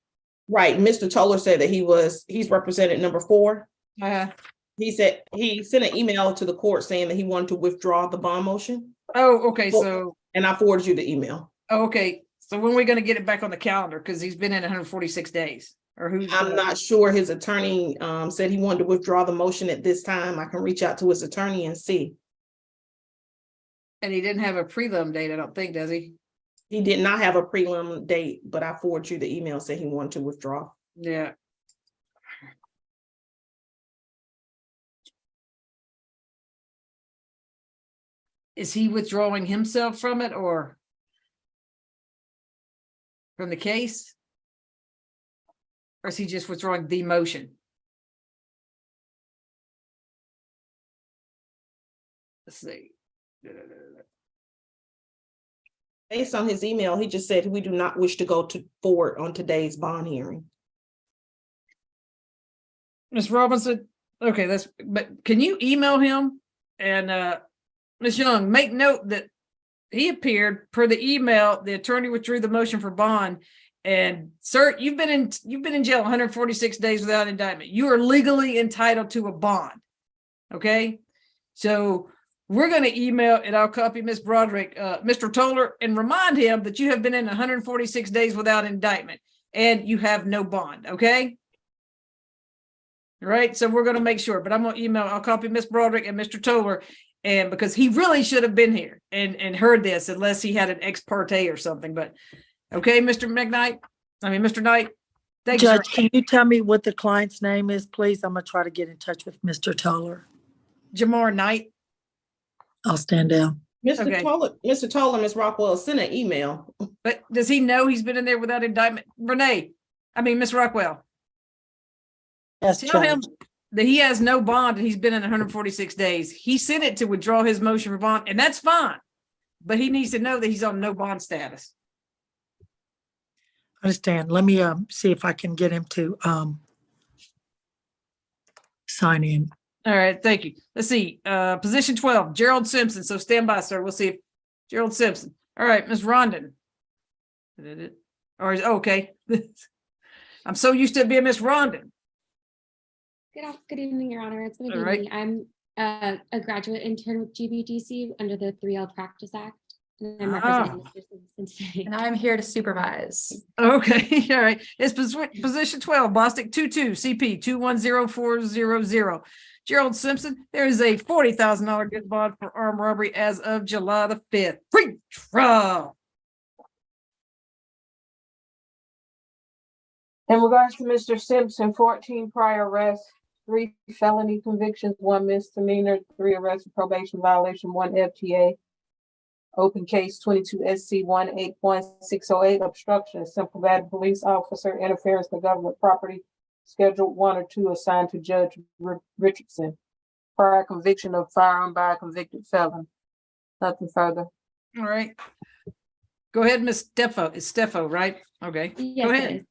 Right, Mr. Toller said that he's represented number 4. Uh, He said he sent an email to the court saying that he wanted to withdraw the bond motion, oh, okay, so, and I forwarded you the email. oh, okay. So when are we gonna get it back on the calendar? Because he's been in 146 days, or who's? I'm not sure. His attorney said he wanted to withdraw the motion at this time. I can reach out to his attorney and see. And he didn't have a prelim date, I don't think, does he? He did not have a prelim date, but I forwarded you the email saying he wanted to withdraw. Yeah. Is he withdrawing himself from it or from the case? Or is he just withdrawing the motion? Let's see. Based on his email, he just said we do not wish to go forward on today's bond hearing. Ms. Robinson, okay, but can you email him? And Ms. Young, make note that he appeared per the email, the attorney withdrew the motion for bond. And sir, you've been in jail 146 days without indictment. You are legally entitled to a bond. Okay, so we're going to email, and I'll copy Ms. Broderick, Mr. Toller, and remind him that you have been in 146 days without indictment and you have no bond. Okay. Right. So we're going to make sure, but I'm going to email, I'll copy Ms. Broderick and Mr. Toller. And because he really should have been here and heard this unless he had an ex parte or something, but okay, Mr. Knight, thank you, sir. Judge, can you tell me what the client's name is, please? I'm gonna try to get in touch with Mr. Toller. Jamar Knight. I'll stand down. Okay. Mr. Toller, Ms. Rockwell sent an email. But does he know he's been in there without indictment? Ms. Rockwell. Yes, Tell him Judge. that he has no bond and he's been in 146 days. He sent it to withdraw his motion for bond, and that's fine. But he needs to know that he's on no bond status. Understand. Let me see if I can get him to sign in. All right, thank you. Let's see, position 12, Gerald Simpson. So stand by, sir. We'll see if Gerald Simpson. All right, Ms. Rondon. Okay. I'm so used to it being Ms. Rondon. Good evening, Your Honor. It's going to All be right. me. I'm a graduate intern with GBDC under the 3L Practice Act. And I'm representing Mr. Simpson today. And I'm here to supervise. Okay, all right. It's position 12, Bostic 22, CP 210400. Gerald Simpson, there is a $40,000 good bond for armed robbery as of July the 5th. Pre-trial. In regards to Mr. Simpson, 14 prior arrests, 3 felony convictions, 1 misdemeanor, 3 arrests for probation violation, 1 FTA. Open case 22 SC 181608, obstruction of simple bad police officer, interference with government property, scheduled 1 or 2 assigned to Judge Richardson. Prior conviction of firearm by a convicted felon. Nothing further. All right. Go ahead, Ms. Steffo. It's Steffo, right? Okay. Yes, Go it ahead. is.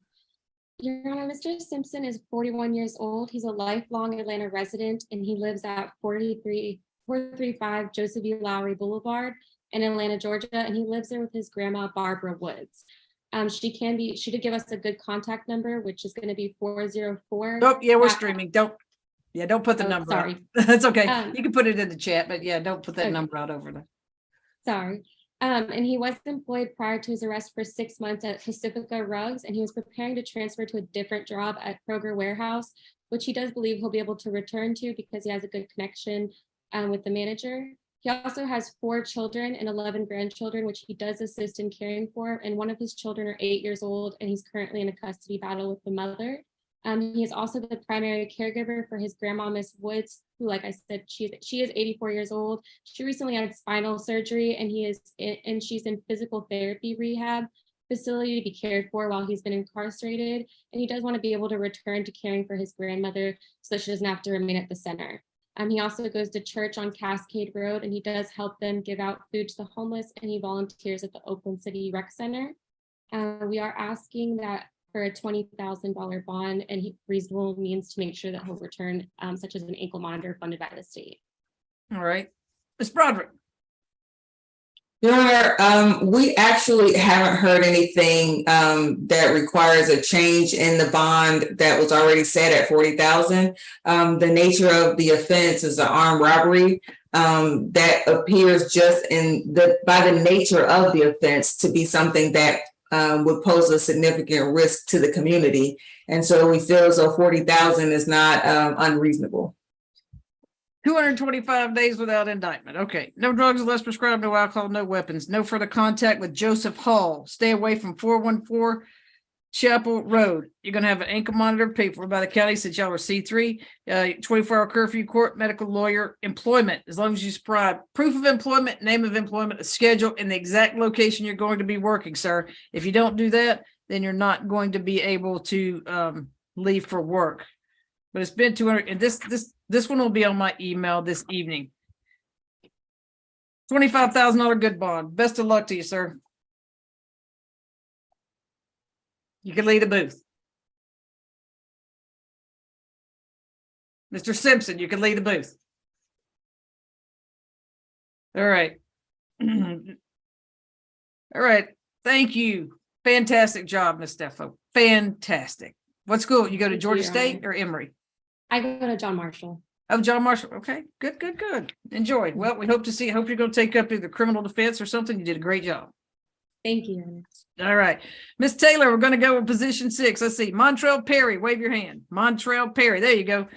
Your Honor, Mr. Simpson is 41 years old. He's a lifelong Atlanta resident and he lives at 435 Joseph E. Lowry Boulevard in Atlanta, Georgia, and he lives there with his grandma, Barbara Woods. She did give us a good contact number, which is going to be 404. Oh, yeah, we're streaming. Don't put the Oh, number out. sorry. That's okay. Um, You can put it in the chat, but yeah, don't put that okay. number out over there. Sorry. And he was employed prior to his arrest for 6 months at Pacifica Rugs, and he was preparing to transfer to a different job at Kroger Warehouse, which he does believe he'll be able to return to because he has a good connection with the manager. He also has 4 children and 11 grandchildren, which he does assist in caring for. And one of his children are 8 years old, and he's currently in a custody battle with the mother. He is also the primary caregiver for his grandma, Miss Woods, who, like I said, she is 84 years old. She recently had spinal surgery, and she's in physical therapy rehab facility to be cared for while he's been incarcerated. And he does want to be able to return to caring for his grandmother so that she doesn't have to remain at the center. He also goes to church on Cascade Road, and he does help them give out food to the homeless, and he volunteers at the Oakland City Rec Center. We are asking that for a $20,000 bond and reasonable means to make sure that he'll return, such as an ankle monitor funded by the state. All right, Ms. Broderick. Your Honor, we actually haven't heard anything that requires a change in the bond that was already set at 40,000. The nature of the offense is an armed robbery that appears just by the nature of the offense to be something that would pose a significant risk to the community. And so we feel as though 40,000 is not unreasonable. 225 days without indictment. Okay. No drugs unless prescribed, no alcohol, no weapons, no further contact with Joseph Hall. Stay away from 414 Chapel Road. You're going to have an ankle monitor paid for by the county since y'all are C3, 24-hour curfew, court, medical, lawyer, employment. As long as you supply proof of employment, name of employment, a schedule, and the exact location you're going to be working, sir. If you don't do that, then you're not going to be able to leave for work. But it's been 200, and this one will be on my email this evening. $25,000 good bond. Best of luck to you, sir. You can leave the booth. Mr. Simpson, you can leave the booth. All right. All right. Thank you. Fantastic job, Ms. Steffo. Fantastic. What school? You go to Georgia State or Emory? I go to John Marshall. Oh, John Marshall. Okay, good. Enjoy. Well, we hope you're going to take up either criminal defense or something. You did a great job. Thank you. All right. Miss Taylor, we're going to go with position 6. Let's see. Montrell Perry, wave your hand. Montrell Perry. There you go.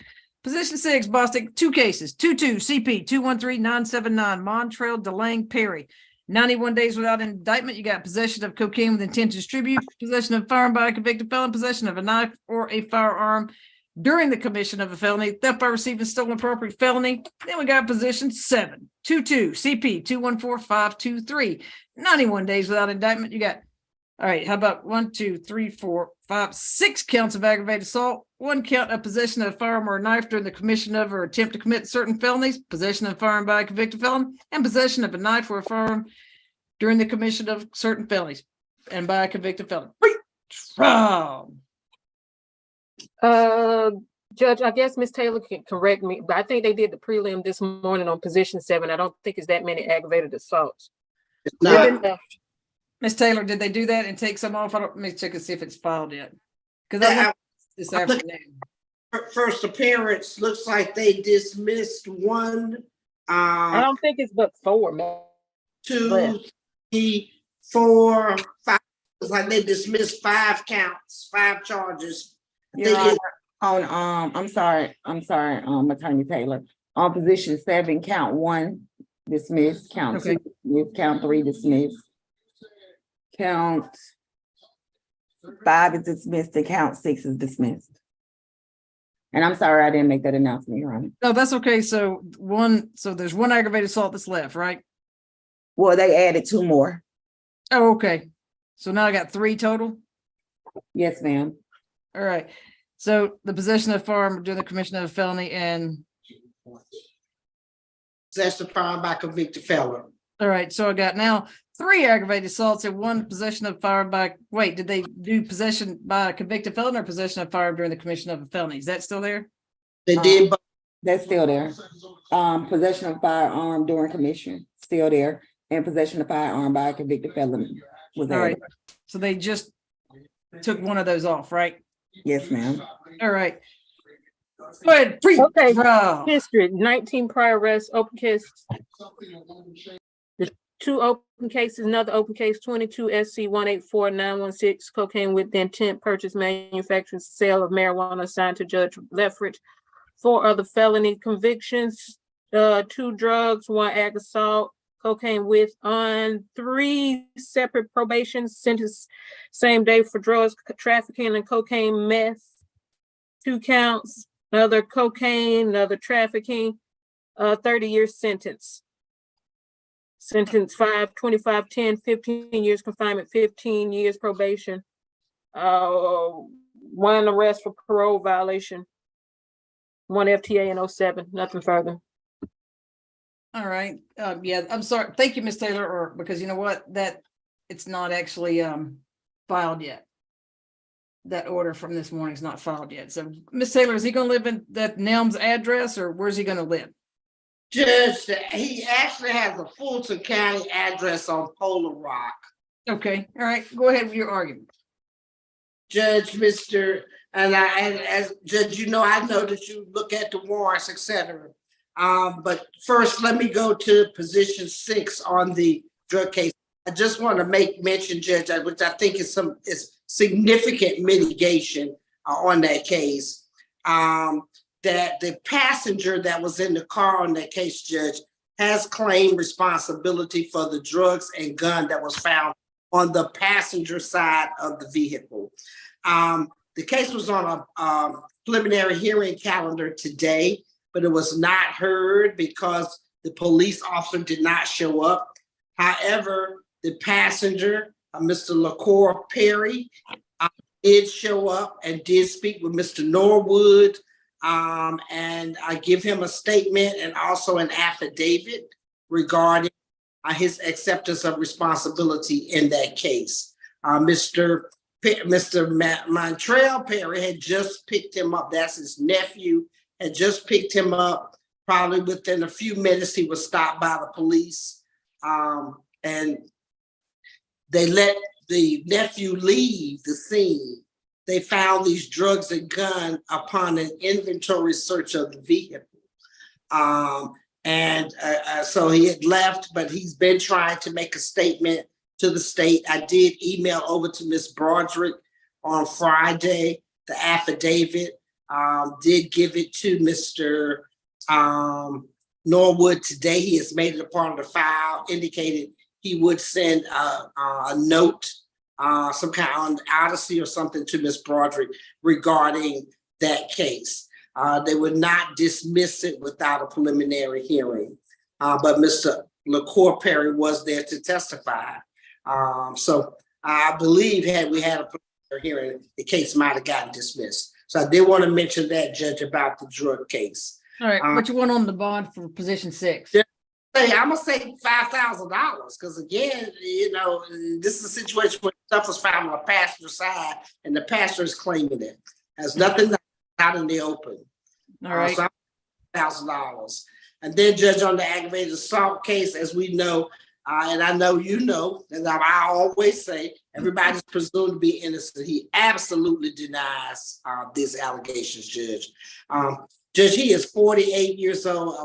Position 6, Bostic, 2 cases. 22 CP 213979. Montrell DeLange Perry. 91 days without indictment. You got possession of cocaine with intent to distribute, possession of firearm by a convicted felon, possession of a knife or a firearm during the commission of a felony, theft by receiving stolen property felony. Then we got position 7, 22 CP 214523. 91 days without indictment. You got, all right, how about 6 counts of aggravated assault, 1 count of possession of a firearm or a knife during the commission of or attempt to commit certain felonies, possession of a firearm by a convicted felon, and possession of a knife or a firearm during the commission of certain felonies and by a convicted felon. Trial. Judge, I guess Ms. Taylor can correct me, but I think they did the prelim this morning on position 7. I don't think it's that many aggravated assaults. Miss Taylor, did they do that and take some off? Let me check and see if it's filed yet. Because this afternoon. First appearance, looks like they dismissed 1. I don't think it's but 4, man. 2, 3, 4, 5. It's like they dismissed 5 counts, 5 charges. Your Honor, on I'm sorry, Attorney Taylor. On position 7, count 1 dismissed, count 2 dismissed, count 3 dismissed, count 5 is dismissed, and count 6 is dismissed. And I'm sorry I didn't make that announcement, Your Honor. No, that's okay. So there's 1 aggravated assault that's left, right? Well, they added 2 more. Oh, okay. So now I got 3 total? Yes, ma'am. All right. So the possession of a firearm during the commission of a felony and possession of firearm by convicted felon. All right. So I got now 3 aggravated assaults and 1 possession of firearm by, wait, did they do possession by a convicted felon or possession of firearm during the commission of a felony? Is that still there? They did. That's still there. Possession of firearm during commission, still there. And possession of firearm by a convicted felon was All right. added. So they just took 1 of those off, right? Yes, ma'am. All right. Go ahead. Okay. History, 19 prior arrests, open case. The 2 open cases, another open case, 22 SC 184916, cocaine with the intent, purchase, manufacture, sale of marijuana assigned to Judge Leffridge. 4 other felony convictions, 2 drugs, 1 ag assault, cocaine with on 3 separate probation sentences, same day for drugs, trafficking and cocaine meth, 2 counts, another cocaine, another trafficking, 30-year sentence. Sentence 5, 25, 10, 15 years confinement, 15 years probation, 1 arrest for parole violation, one FTA in 07, nothing further. All right, yeah, I'm sorry. Thank you, Ms. Taylor, or because you know what, that it's not actually filed yet. That order from this morning is not filed yet. So, Ms. Taylor, is he gonna live in that Nelms address or where's he gonna live? Judge, he actually has a Fulton County address on Polar Rock. Okay, all right, go ahead with your argument. Judge, and as Judge, you know, I know that you look at the warrants, et cetera. But first, let me go to position 6 on the drug case. I just want to make mention, Judge, which I think is significant mitigation on that case. That the passenger that was in the car on that case, Judge, has claimed responsibility for the drugs and gun that was found on the passenger side of the vehicle. The case was on a preliminary hearing calendar today, but it was not heard because the police officer did not show up. However, the passenger, Mr. LaCour Perry, did show up and did speak with Mr. Norwood. And I give him a statement and also an affidavit regarding his acceptance of responsibility in that case. Mr. Montrell Perry had just picked him up. That's his nephew, had just picked him up. Probably within a few minutes, he was stopped by the police. And they let the nephew leave the scene. They found these drugs and gun upon an inventory search of the vehicle. So he had left, but he's been trying to make a statement to the state. I did email over to Ms. Broderick on Friday, the affidavit, did give it to Mr. Norwood today. He has made it a part of the file, indicated he would send a note, some kind of odyssey or something to Ms. Broderick regarding that case. They would not dismiss it without a preliminary hearing. But Mr. LaCour Perry was there to testify. So I believe had we had a preliminary hearing, the case might have gotten dismissed. So I did want to mention that, Judge, about the drug case. All right, what you want on the bond for position 6? Hey, I'm gonna say $5,000 because again, you know, this is a situation where stuff was found on the passenger side and the passenger is claiming it. Has nothing out in the open. All right. So $1,000. And then, Judge, on the aggravated assault case, as we know, and I know you know, and I always say, everybody's presumed to be innocent. He absolutely denies these allegations, Judge. Judge, he is 48 years old,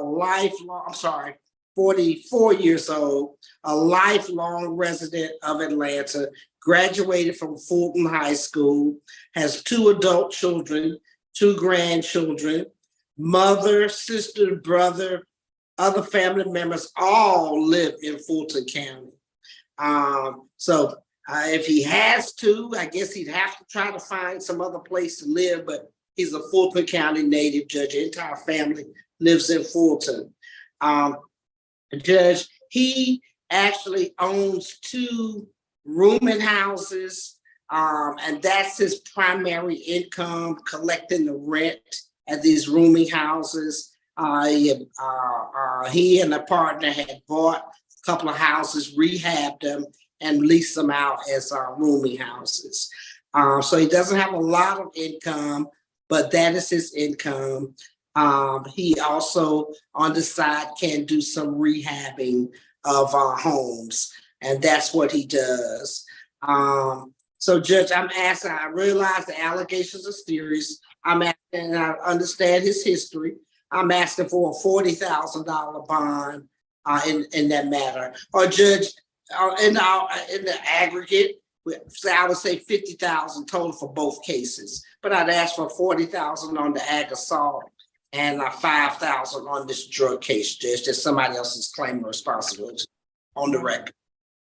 44 years old, a lifelong resident of Atlanta, graduated from Fulton High School, has 2 adult children, 2 grandchildren, mother, sister, brother, other family members all live in Fulton County. So if he has to, I guess he'd have to try to find some other place to live, but he's a Fulton County native, Judge. The entire family lives in Fulton. Judge, he actually owns 2 rooming houses, and that's his primary income, collecting the rent at these rooming houses. He and a partner had bought a couple of houses, rehabbed them, and leased them out as rooming houses. So he doesn't have a lot of income, but that is his income. He also on the side can do some rehabbing of homes, and that's what he does. So Judge, I'm asking, I realize the allegations are serious. I'm asking, and I understand his history. I'm asking for a $40,000 bond in that matter. Or Judge, in the aggregate, I would say $50,000 total for both cases. But I'd ask for $40,000 on the ag assault and $5,000 on this drug case, Judge. Just somebody else is claiming responsibility on the record.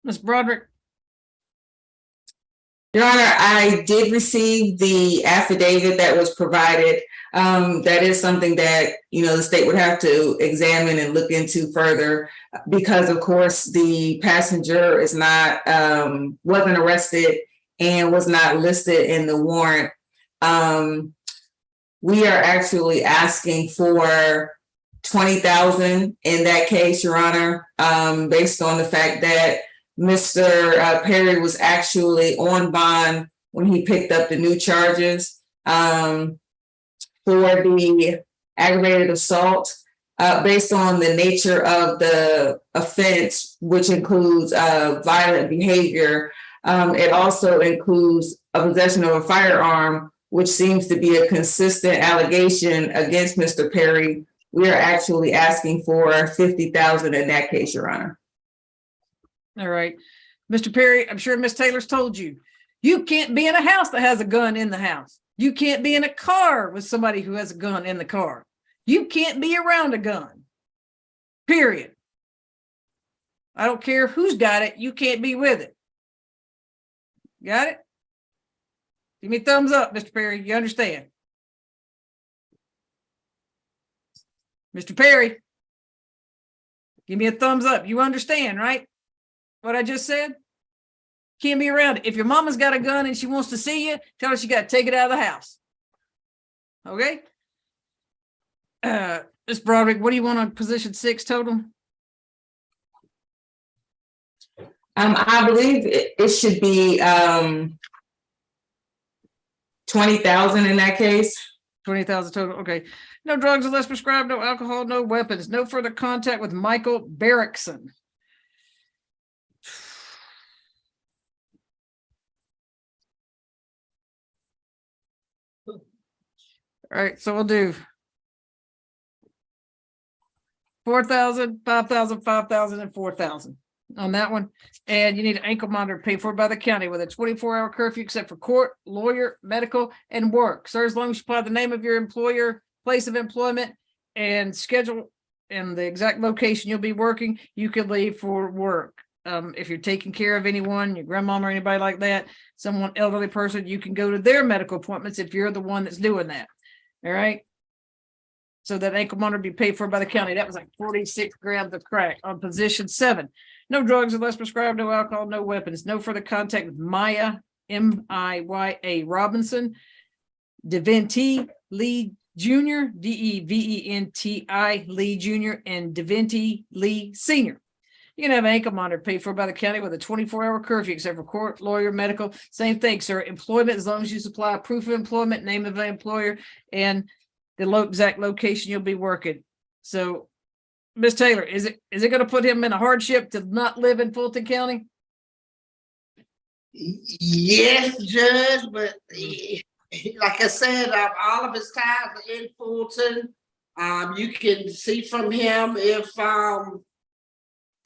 Ms. Broderick. Your Honor, I did receive the affidavit that was provided. That is something that, you know, the state would have to examine and look into further because, of course, the passenger is not, wasn't arrested and was not listed in the warrant. we are actually asking for 20,000 in that case, Your Honor, based on the fact that Mr. Perry was actually on bond when he picked up the new charges for the aggravated assault. Based on the nature of the offense, which includes violent behavior, it also includes a possession of a firearm, which seems to be a consistent allegation against Mr. Perry. We are actually asking for 50,000 in that case, Your Honor. All right. Mr. Perry, I'm sure Miss Taylor's told you, you can't be in a house that has a gun in the house. You can't be in a car with somebody who has a gun in the car. You can't be around a gun. Period. I don't care who's got it. You can't be with it. Got it? Give me a thumbs up, Mr. Perry. You understand? Mr. Perry, give me a thumbs up. You understand, right? What I just said? Can't be around it. If your mama's got a gun and she wants to see you, tell her she got to take it out of the house. Okay? Ms. Broderick, what do you want on position 6 total? I believe it should be 20,000 in that case. 20,000 total. Okay. No drugs unless prescribed, no alcohol, no weapons, no further contact with Michael Barrickson. All right, so we'll do 4,000, 5,000, 5,000, and 4,000 on that one. And you need an ankle monitor paid for by the county with a 24-hour curfew except for court, lawyer, medical, and work. Sir, as long as you apply the name of your employer, place of employment, and schedule and the exact location you'll be working, you can leave for work. If you're taking care of anyone, your grandmama or anybody like that, someone elderly person, you can go to their medical appointments if you're the one that's doing that. All right. So that ankle monitor be paid for by the county. That was like 46 grams of crack. On position 7, no drugs unless prescribed, no alcohol, no weapons, no further contact with Maya, M-I-Y-A Robinson, Deventi Lee Jr., D-E-V-E-N-T-I Lee Jr., and Deventi Lee Sr. You can have an ankle monitor paid for by the county with a 24-hour curfew, except for court, lawyer, medical. Same thing, sir. Employment, as long as you supply proof of employment, name of the employer, and the exact location you'll be working. So, Ms. Taylor, is it going to put him in a hardship to not live in Fulton County? Yes, Judge, but like I said, all of his ties are in Fulton. You can see from him if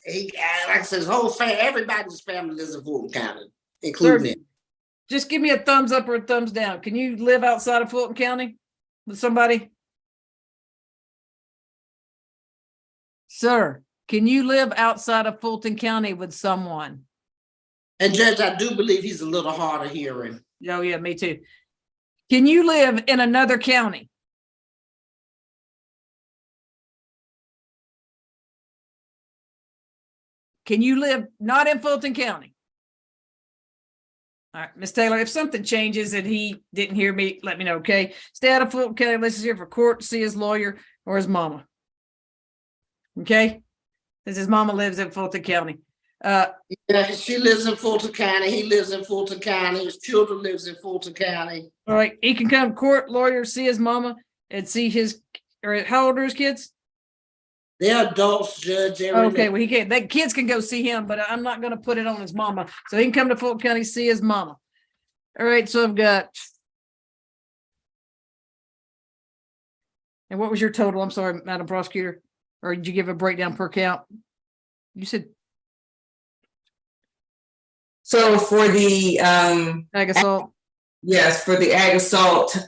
he, like I said, his whole family, everybody's family lives in Fulton County, including him. Just give me a thumbs up or a thumbs down. Can you live outside of Fulton County with somebody? Sir, can you live outside of Fulton County with someone? And Judge, I do believe he's a little hard of hearing. Oh, yeah, me too. Can you live in another county? Can you live not in Fulton County? All right, Ms. Taylor, if something changes and he didn't hear me, let me know, okay? Stay out of Fulton County unless he's here for court to see his lawyer or his mama. Okay? Because his mama lives in Fulton County. Yeah, she lives in Fulton County. He lives in Fulton County. His children lives in Fulton County. All right, he can come to court, lawyer, see his mama, and see his, or how old are his kids? They're adults, Judge. Okay, well, he can't, the kids can go see him, but I'm not going to put it on his mama. So he can come to Fulton County, see his mama. All right, so I've got. And what was your total? I'm sorry, Madam Prosecutor. Or did you give a breakdown per count? You said. So for the ag assault. Yes, for the ag assault,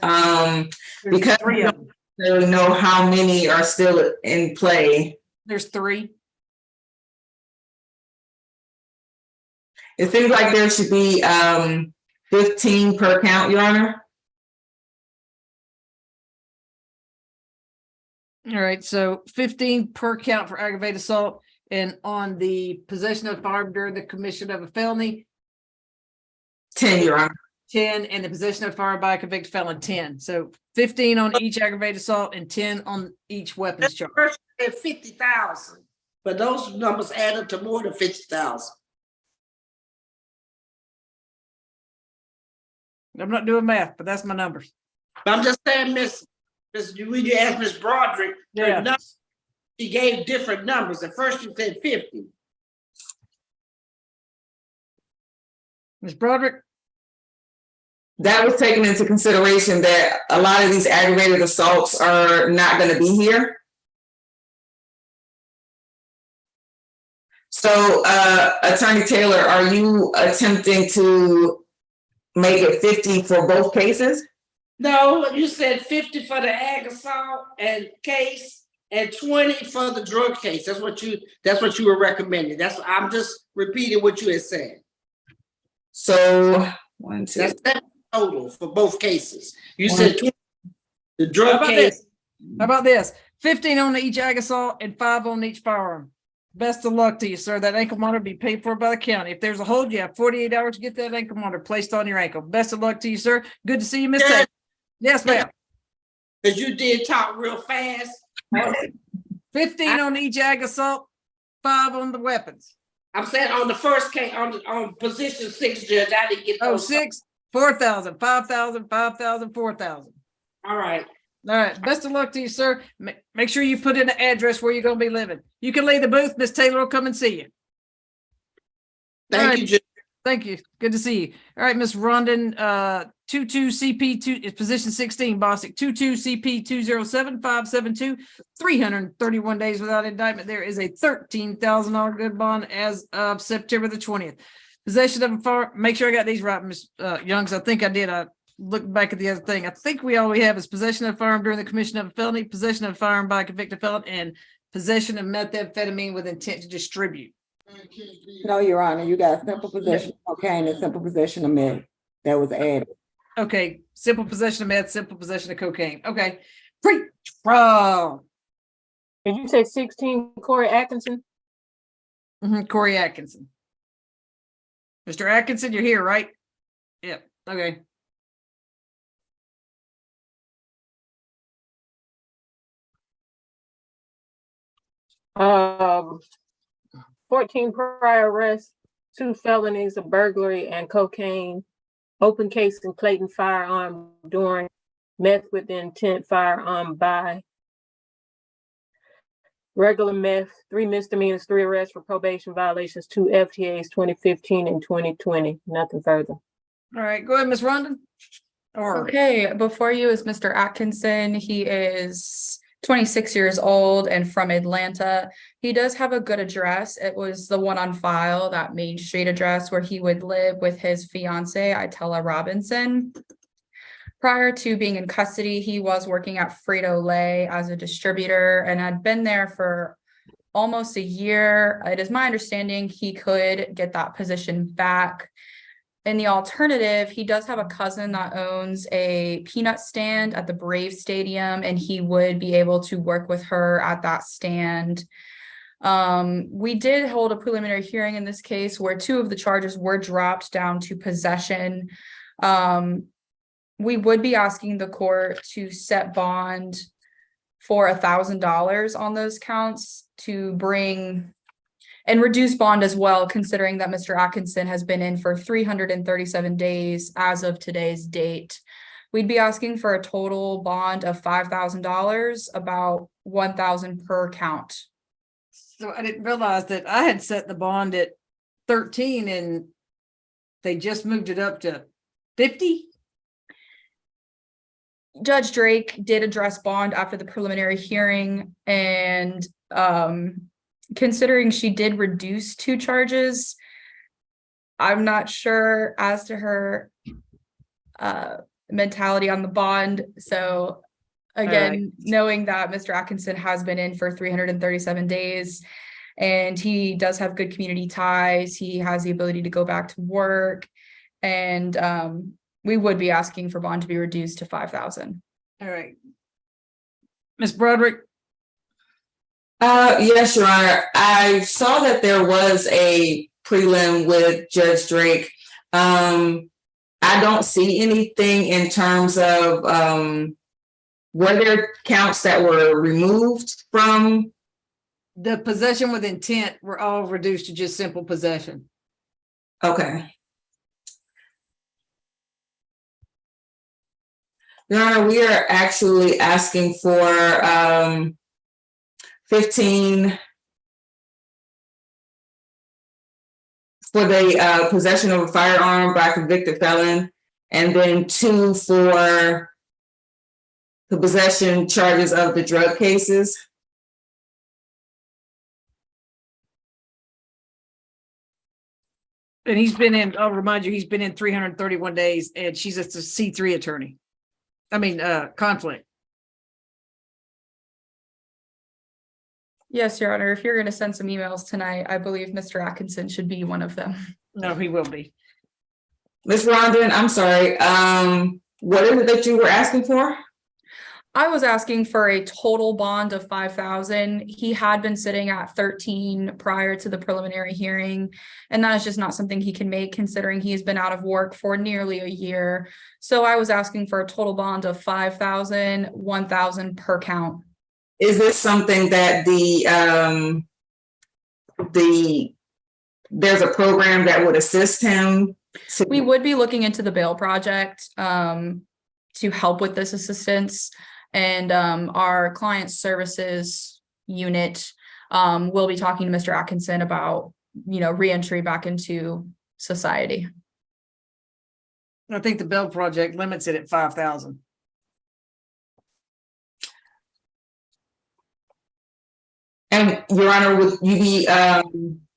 because we don't really know how many are still in play. There's 3. It seems like there should be 15 per count, Your Honor. All right, so 15 per count for aggravated assault, and on the possession of firearm during the commission of a felony. 10, Your Honor. 10, and the possession of a firearm by a convicted felon, 10. So 15 on each aggravated assault and 10 on each weapons charge. First at 50,000, but those numbers add up to more than 50,000. I'm not doing math, but that's my numbers. But I'm just saying, when you asked Miss Broderick, her Yeah. numbers, she gave different numbers. At first you said 50. Ms. Broderick? That was taken into consideration that a lot of these aggravated assaults are not going to be here. So, Attorney Taylor, are you attempting to make it 50 for both cases? No, you said 50 for the ag assault and case and 20 for the drug case. That's what you were recommending. I'm just repeating what you had said. So 1, 2. That's that total for both cases. You said 20, the How drug about case. this? How about this? 15 on each ag assault and 5 on each firearm. Best of luck to you, sir. That ankle monitor will be paid for by the county. If there's a hold, you have 48 hours to get that ankle monitor placed on your ankle. Best of luck to you, sir. Good to see you, Miss Taylor. Yes, ma'am. Because you did talk real fast. 15 on each ag assault, 5 on the weapons. I'm saying on the first case, on position 6, Judge, I didn't get Oh, those. 6, 4,000, 5,000, 5,000, 4,000. All right. All right. Best of luck to you, sir. Make sure you put in the address where you're going to be living. You can leave the booth. Miss Taylor will come and see you. Thank you, Judge. Thank you. Good to see you. All right, Miss Rondon, 22CP2 is position 16, Bostic, 22CP207572, 331 days without indictment. There is a $13,000 good bond as of September the 20th. Possession of a firearm, make sure I got these right, Miss Youngs. I think I did. I looked back at the other thing. I think all we have is possession of a firearm during the commission of a felony, possession of a firearm by a convicted felon, and possession of methamphetamine with intent to distribute. No, Your Honor, you got simple possession of cocaine and simple possession of meth that was added. Okay, simple possession of meth, simple possession of cocaine. Okay, pre-trial. Did you say 16 Corey Atkinson? Corey Atkinson. Mr. Atkinson, you're here, right? Yep. Okay. Um, 14 prior arrests, 2 felonies, a burglary and cocaine, open case in Clayton firearm during meth with intent firearm by regular meth, 3 misdemeanors, 3 arrests for probation violations, 2 FTAs 2015 and 2020. Nothing further. All right, go ahead, Ms. Rondon. Okay, before you is Mr. Atkinson. He is 26 years old and from Atlanta. He does have a good address. It was the one on file, that Main Street address where he would live with his fiance, Itella Robinson. Prior to being in custody, he was working at Frito-Lay as a distributor and had been there for almost a year. It is my understanding he could get that position back. In the alternative, he does have a cousin that owns a peanut stand at the Brave Stadium, and he would be able to work with her at that stand. We did hold a preliminary hearing in this case where 2 of the charges were dropped down to possession. We would be asking the court to set bond for $1,000 on those counts to bring and reduce bond as well, considering that Mr. Atkinson has been in for 337 days as of today's date. We'd be asking for a total bond of $5,000, about $1,000 per count. So I didn't realize that I had set the bond at 13 and they just moved it up to 50. Judge Drake did address bond after the preliminary hearing, and considering she did reduce 2 charges, I'm not sure as to her mentality on the bond. So again, knowing that Mr. Atkinson has been in for 337 days and he does have good community ties, he has the ability to go back to work, and we would be asking for bond to be reduced to $5,000. All right. Ms. Broderick. Yes, Your Honor. I saw that there was a prelim with Judge Drake. I I don't see anything in terms of, were there counts that were removed from? The possession with intent were all reduced to just simple possession. Okay. Your Honor, we are actually asking for 15 for the possession of a firearm by a convicted felon, and then 2 for the possession charges of the drug cases. And he's been in, I'll remind you, he's been in 331 days and she's a C3 attorney. I mean, conflict. Yes, Your Honor, if you're going to send some emails tonight, I believe Mr. Atkinson should be one of them. No, he will be. Ms. Rondon, I'm sorry. What is it that you were asking for? I was asking for a total bond of 5,000. He had been sitting at 13 prior to the preliminary hearing, and that is just not something he can make considering he's been out of work for nearly a year. So I was asking for a total bond of 5,000, 1,000 per count. Is this something that there's a program that would assist him? We would be looking into the bail project to help with this assistance. And our client services unit will be talking to Mr. Atkinson about, reentry back into society. I think the bail project limits it at 5,000. And Your Honor, would you be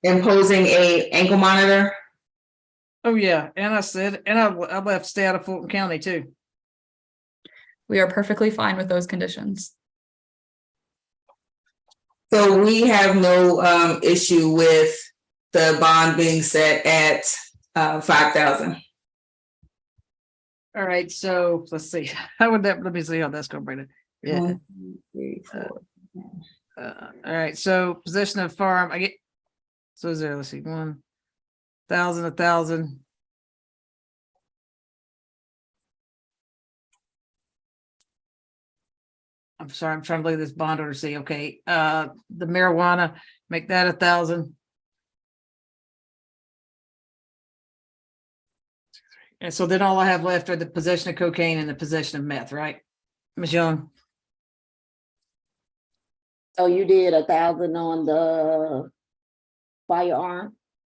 imposing a ankle monitor? Oh, yeah. And I said, and I left stay out of Fulton County too. We are perfectly fine with those conditions. So we have no issue with the bond being set at 5,000. All right. So let's see. How would that, let me see how that's going to bring it. Yeah. 1, 2, 3, 4. All right. So possession of firearm, I get, so is there, let's see, 1,000, 1,000. I'm sorry, I'm trying to look at this bond order, see, okay, the marijuana, make that 1,000. And so then all I have left are the possession of cocaine and the possession of meth, right? Ms. Young? So you did 1,000 on the firearm?